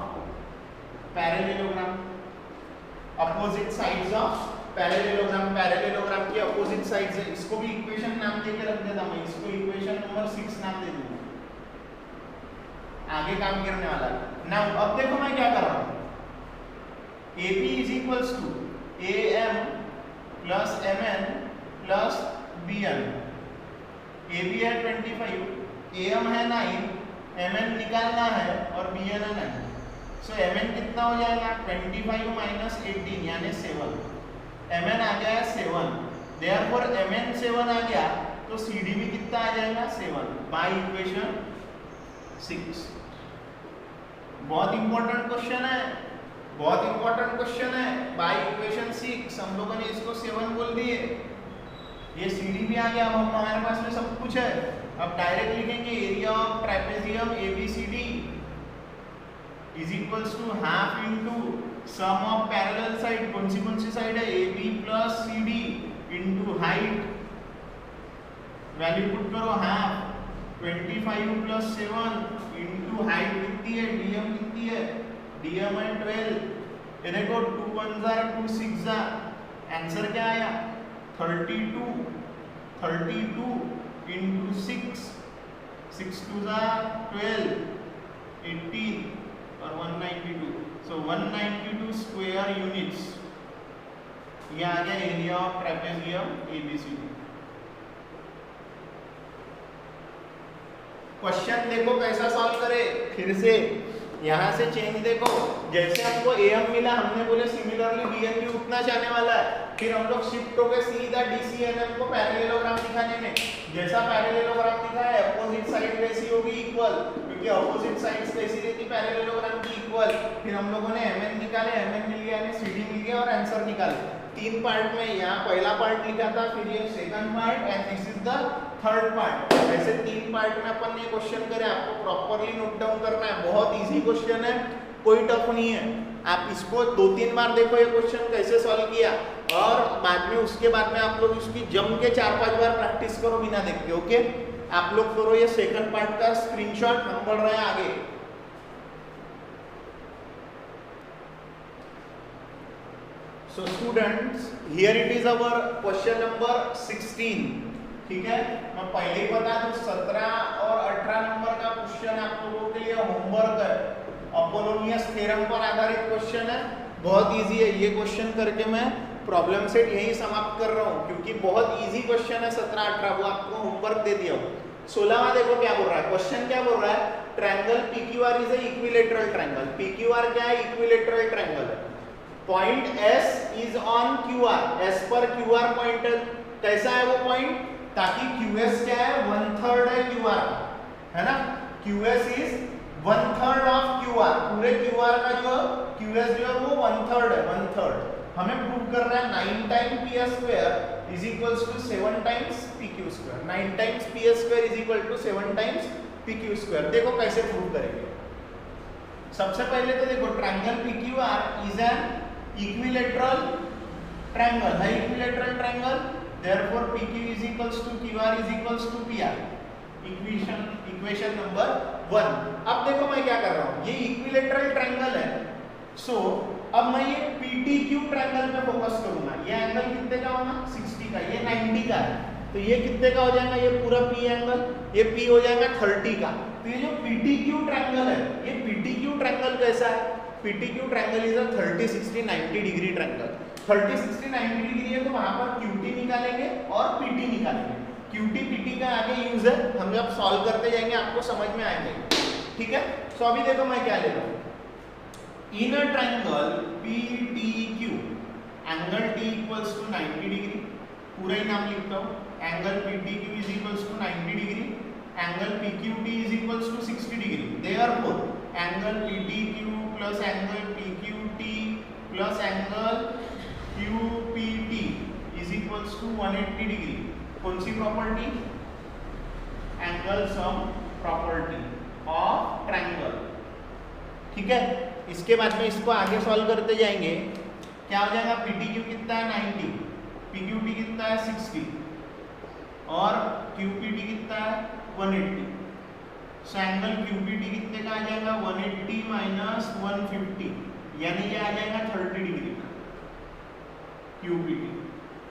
parallelogram, opposite sides of parallelogram, parallelogram की अपोजिट साइड्स है, इसको भी इक्वेशन नाम देके रख देता मैं, इसको इक्वेशन नंबर 6 नाम दे दूंगा, आगे काम करने वाला है ना। अब देखो मैं क्या कर रहा हूं, AP is equals to AM plus MN plus BN, AB है 25, AM है 9, MN निकालना है और BN है 9, सो MN कितना हो जाएगा, 25 माइनस 18 यानी 7, MN आ गया है 7, देयरफॉर MN 7 आ गया तो CD भी कितना आ जाएगा 7 बाय इक्वेशन 6। बहुत इंपॉर्टेंट क्वेश्चन है, बहुत इंपॉर्टेंट क्वेश्चन है, बाय इक्वेशन 6 हम लोगों ने इसको 7 बोल दिए, ये CD भी आ गया, अब हमारे पास में सब कुछ है। अब डायरेक्ट लिखेंगे area of trapezium ABCD is equals to half into sum of parallel side, कौन सी साइड है, AB plus CD into height, value put करो हाफ, 25 प्लस 7 इंटू हाइट कितनी है, DM कितनी है, DM है 12, ये देखो 2 1 जार 2 6 जार, आंसर क्या आया 32 इंटू 6, 6 2 जार 12, 18 और 192, सो 192 स्क्वायर यूनिट्स, ये आ गया area of trapezium ABCD। Question देखो कैसा सॉल्व करे, फिर से यहाँ से चेंज देखो, जैसे हमको AM मिला हमने बोले सिमिलरली BN भी उतना जाने वाला है, फिर हम लोग शिफ्ट हो गए सीधा DCNM को पैरेललोग्राम दिखाने में, जैसा पैरेललोग्राम दिखा है अपोजिट साइड कैसी होगी इक्वल, क्योंकि अपोजिट साइड्स कैसी रहती पैरेललोग्राम की इक्वल, फिर हम लोगों ने MN निकाले, MN मिल गया यानी CD मिल गया और आंसर निकाले। 3 पार्ट में, यहाँ पहला पार्ट लिखा था, फिर ये second part and this is the third part, ऐसे 3 पार्ट में अपन ने क्वेश्चन करे, आपको प्रॉपर्ली नोट डाउन करना है, बहुत इजी क्वेश्चन है, कोई टफ नहीं है, आप इसको 2-3 बार देखो ये क्वेश्चन कैसे सॉल्व किया, और बाद में उसके बाद में आप लोग इसकी जम के 4-5 बार प्रैक्टिस करो बिना देख के, ओके। आप लोग करो ये सेकंड पार्ट का स्क्रीनशॉट, हम बढ़ रहे हैं आगे। So students, here it is our question number 16, ठीक है। मैं पहले ही बता दूं 17 और 18 नंबर का क्वेश्चन आप लोगों के लिए होमवर्क है, अपोलोनियस थ्योरम पर आधारित क्वेश्चन है, बहुत इजी है, ये क्वेश्चन करके मैं प्रॉब्लम सेट यही समाप्त कर रहा हूँ, क्योंकि बहुत इजी क्वेश्चन है 17-18, वो आपको होमवर्क दे दिया हूँ। 16वां देखो क्या बोल रहा है, क्वेश्चन क्या बोल रहा है, triangle PQR is a equilateral triangle, PQR क्या है, इक्विलेटरल ट्रायंगल है, point S is on QR, S पर QR पॉइंट कैसा है वो पॉइंट, ताकि QS क्या है 1/3 है QR का, है ना, QS इज 1/3 ऑफ QR, पूरे QR का जो QS जो है वो 1/3 है, 1/3 हमें प्रूव करना है 9 times PS² is equals to 7 times PQ², 9 times PS² is equal to 7 times PQ²। देखो कैसे प्रूव करेंगे। सबसे पहले तो देखो triangle PQR is an equilateral triangle, है equilateral triangle, therefore PQ is equals to QR is equals to PR, equation number 1। अब देखो मैं क्या कर रहा हूँ, ये इक्विलेटरल ट्रायंगल है, सो अब मैं ये PTQ ट्रायंगल पे फोकस करूंगा, ये एंगल कितने का होगा 60 का, ये 90 का है, तो ये कितने का हो जाएगा, ये पूरा P एंगल, ये P हो जाएगा 30 का, तो ये जो PTQ ट्रायंगल है, ये PTQ ट्रायंगल कैसा है, PTQ triangle is a 30 60 90 degree triangle, 30 60 90 degree है तो वहां पर QT निकालेंगे और PT निकालेंगे, QT PT का आगे यूज है, हम जब सॉल्व करते जाएंगे आपको समझ में आएंगे। ठीक है। सो अभी देखो मैं क्या ले रहा हूं, in a triangle PTQ angle T equals to 90 degree, पूरा ही नाम लिखता हूं, angle PTQ is equals to 90 degree, angle PQT is equals to 60 degree, therefore angle PTQ plus angle PQT plus angle QPT is equals to 180 degree. कौन सी property? Angle sum property of triangle, ठीक है। इसके बाद में इसको आगे solve करते जाएंगे, क्या हो जाएगा, PTQ कितना है 90, PQT कितना है 60 और QPT कितना है 180। सो एंगल QPT कितने का आ जाएगा 180 माइनस 150, यानी ये आ जाएगा 30 डिग्री का।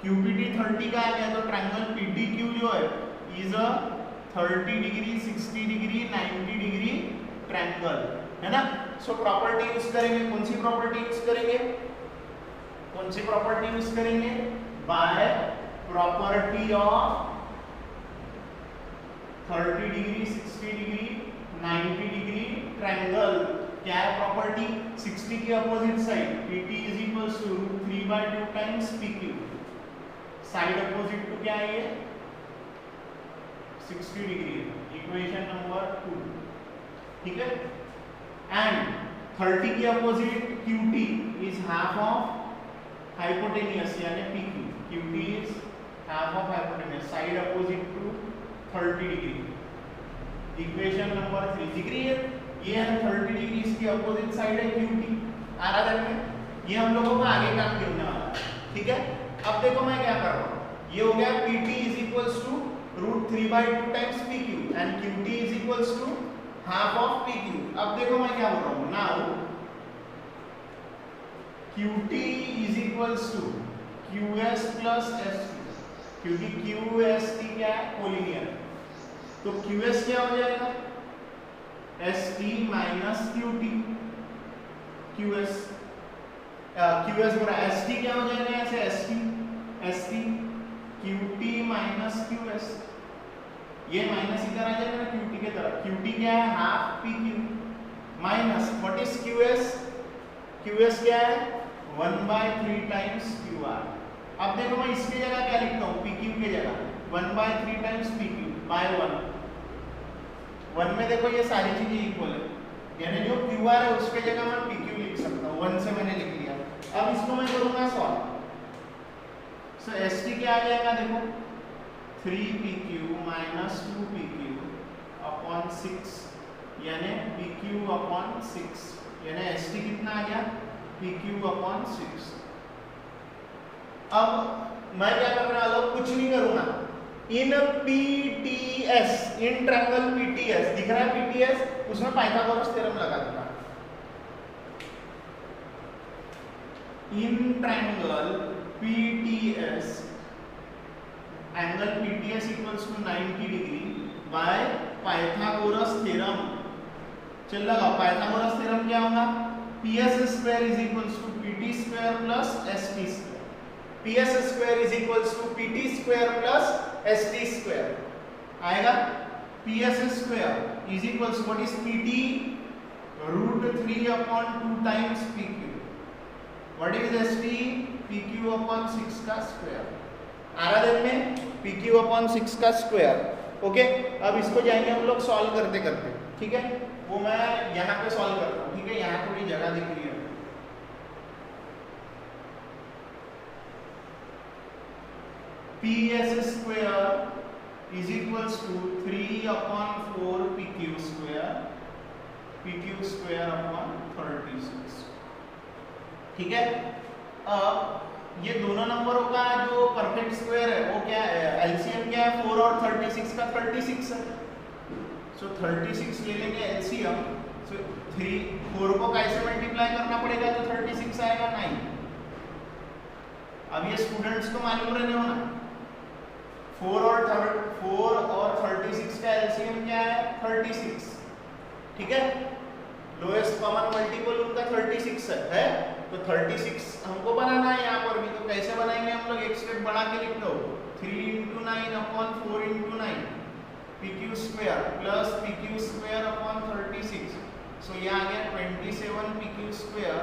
QPT 30 का आ गया, तो ट्रायंगल PTQ जो है is a 30 degree 60 degree 90 degree triangle, है ना। सो प्रॉपर्टी यूज करेंगे, कौन सी प्रॉपर्टी यूज करेंगे, कौन सी प्रॉपर्टी यूज करेंगे, by property of 30 degree 60 degree 90 degree triangle. क्या है प्रॉपर्टी, 60 की opposite side PT is equals to √3/2 times PQ, side opposite to क्या है ये 60 डिग्री, इक्वेशन नंबर 2, ठीक है। एंड 30 की opposite QT is half of hypotenuse यानी PQ, QT is half of hypotenuse, side opposite to 30 degree, equation number 3 degree है। ये है 30 डिग्री, इसकी अपोजिट साइड है QT, आ रहा है में, ये हम लोगों को आगे काम करने वाला है, ठीक है। अब देखो मैं क्या कर रहा हूँ, ये हो गया PT is equals to √3/2 times PQ and QT is equals to half of PQ। अब देखो मैं क्या बोल रहा हूँ, now QT is equals to QS plus ST, क्योंकि QST क्या है कोलिनियर, तो QS क्या हो जाएगा ST माइनस QT, QS हो रहा है, ST क्या हो जाएगा ऐसे ST QT माइनस QS, ये माइनस इधर आ जाएगा ना QT के तरफ, QT क्या है half PQ minus what is QS क्या है 1/3 टाइम्स QR। अब देखो मैं इसकी जगह क्या लिखता हूँ, PQ की जगह 1/3 टाइम्स PQ बाय 1 में देखो ये सारी चीजें इक्वल है, यानी जो QR है उसके जगह मैं PQ लिख सकता हूँ, 1 से मैंने लिख लिया। अब इसको मैं करूंगा सॉल्व, सो ST क्या आ जाएगा देखो 3PQ माइनस 2PQ अपॉन 6, यानी PQ अपॉन 6, यानी ST कितना आ गया PQ अपॉन 6। अब मैं क्या करने वाला हूँ, कुछ नहीं करूंगा, इन PTS, इन ट्रायंगल PTS दिख रहा है PTS, उसमें पाइथागोरस थ्योरम लगा दूंगा। In triangle PTS angle PTS equals to 90 degree by Pythagoras theorem. चल लगा, पाइथागोरस थ्योरम क्या होगा, PS square is equals to PT square plus ST square, PS square is equals to PT square plus ST square आएगा। PS square is equals what is PT √3/2 times PQ, what is ST PQ upon 6 का square, आ रहा है में PQ upon 6 का square, okay. अब इसको जाएंगे हम लोग सॉल्व करते करते, ठीक है, वो मैं यहाँ पे सॉल्व करता हूँ, ठीक है, यहाँ थोड़ी जगह दिख रही है। PS square is equals to 3/4 PQ square upon 36, ठीक है। अब ये दोनों नंबरों का जो परफेक्ट स्क्वायर है वो क्या है, एलसीएम क्या है 4 और 36 का 36 है, सो 36 ले लेंगे एलसीएम, सो 4 को कैसे मल्टीप्लाई करना पड़ेगा, तो 36 आएगा 9। अब ये स्टूडेंट्स को मालूम रहने हो ना, 4 और 36 का एलसीएम क्या है 36, ठीक है, लोएस्ट कॉमन मल्टीपल उनका 36 है, तो 36 हमको बनाना है यहाँ पर भी, तो कैसे बनाएंगे हम लोग, एक स्टेप बढ़ा के लिख लो, 3 × 9 upon 4 × 9, PQ square plus PQ square upon 36, सो ये आ गया 27 PQ square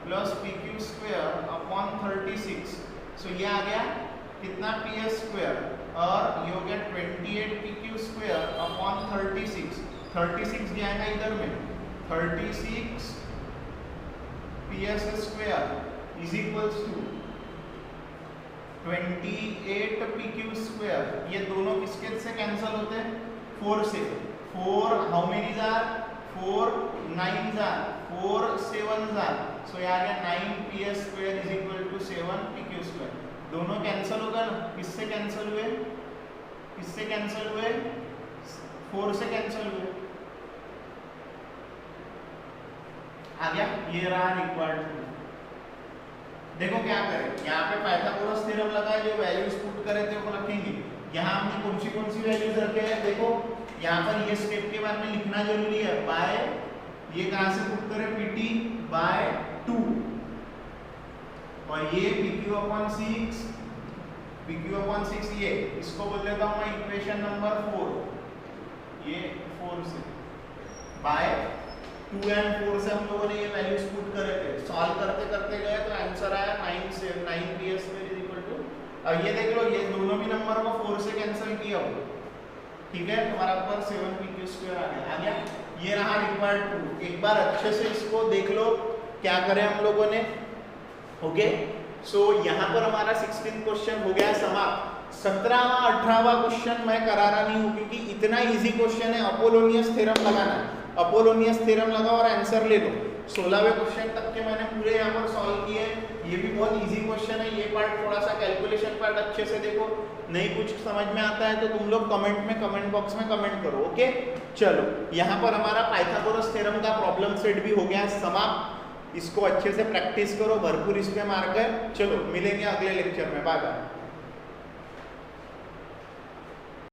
plus PQ square upon 36, सो ये आ गया कितना PS स्क्वायर, और ये हो गया 28 PQ स्क्वायर अपॉन 36, 36 जाएगा इधर में, 36 PS square is equals to 28 PQ square, ये दोनों किसके से कैंसिल होते हैं, 4 से, 4 how many jar, 4 9 jar, 4 7 jar, so ये आ गया 9 PS square is equal to 7 PQ square, दोनों कैंसिल होगा ना, किससे कैंसिल हुए, किससे कैंसिल हुए, 4 से कैंसिल हुए, आ गया, ये रहा रिक्वायर्ड। देखो क्या करें, यहाँ पे पाइथागोरस थ्योरम लगा है, जो वैल्यूज पुट करे थे वो रखेंगे, यहाँ हमने कौन सी वैल्यूज रखे हैं, देखो यहाँ पर ये स्टेप के बाद में लिखना जरूरी है, बाय ये कहाँ से पुट करें, PT बाय 2, और ये PQ अपॉन 6, PQ अपॉन 6, ये इसको बोल देता हूँ मैं इक्वेशन नंबर 4, ये 4 से बाय 2 एंड 4 से हम लोगों ने ये वैल्यूज पुट करे थे, सॉल्व करते करते गए तो आंसर आया 9 से 9 PS square is equal to, अब ये देख लो ये दोनों भी नंबर को 4 से कैंसिल किया हो, ठीक है, तुम्हारा पर 7 PQ स्क्वायर आ गया, ये रहा रिक्वायर्ड प्रूफ। एक बार अच्छे से इसको देख लो क्या करें हम लोगों ने, ओके, सो यहाँ पर हमारा 16th क्वेश्चन हो गया समाप्त। 17वां 18वां क्वेश्चन मैं करा रहा नहीं हूँ क्योंकि इतना इजी क्वेश्चन है, अपोलोनियस थ्योरम लगाना है, अपोलोनियस थ्योरम लगाओ और आंसर ले लो। 16वें क्वेश्चन तक के मैंने पूरे यहाँ पर सॉल्व किए, ये भी बहुत इजी क्वेश्चन है, ये पार्ट थोड़ा सा कैलकुलेशन पार्ट अच्छे से देखो, नहीं कुछ समझ में आता है तो तुम लोग कमेंट बॉक्स में कमेंट करो, ओके। चलो यहाँ पर हमारा पाइथागोरस थ्योरम का प्रॉब्लम सेट भी हो गया समाप्त, इसको अच्छे से प्रैक्टिस करो, भरपूर इस पे मार्क है। चलो मिलेंगे अगले लेक्चर में, बाय बाय।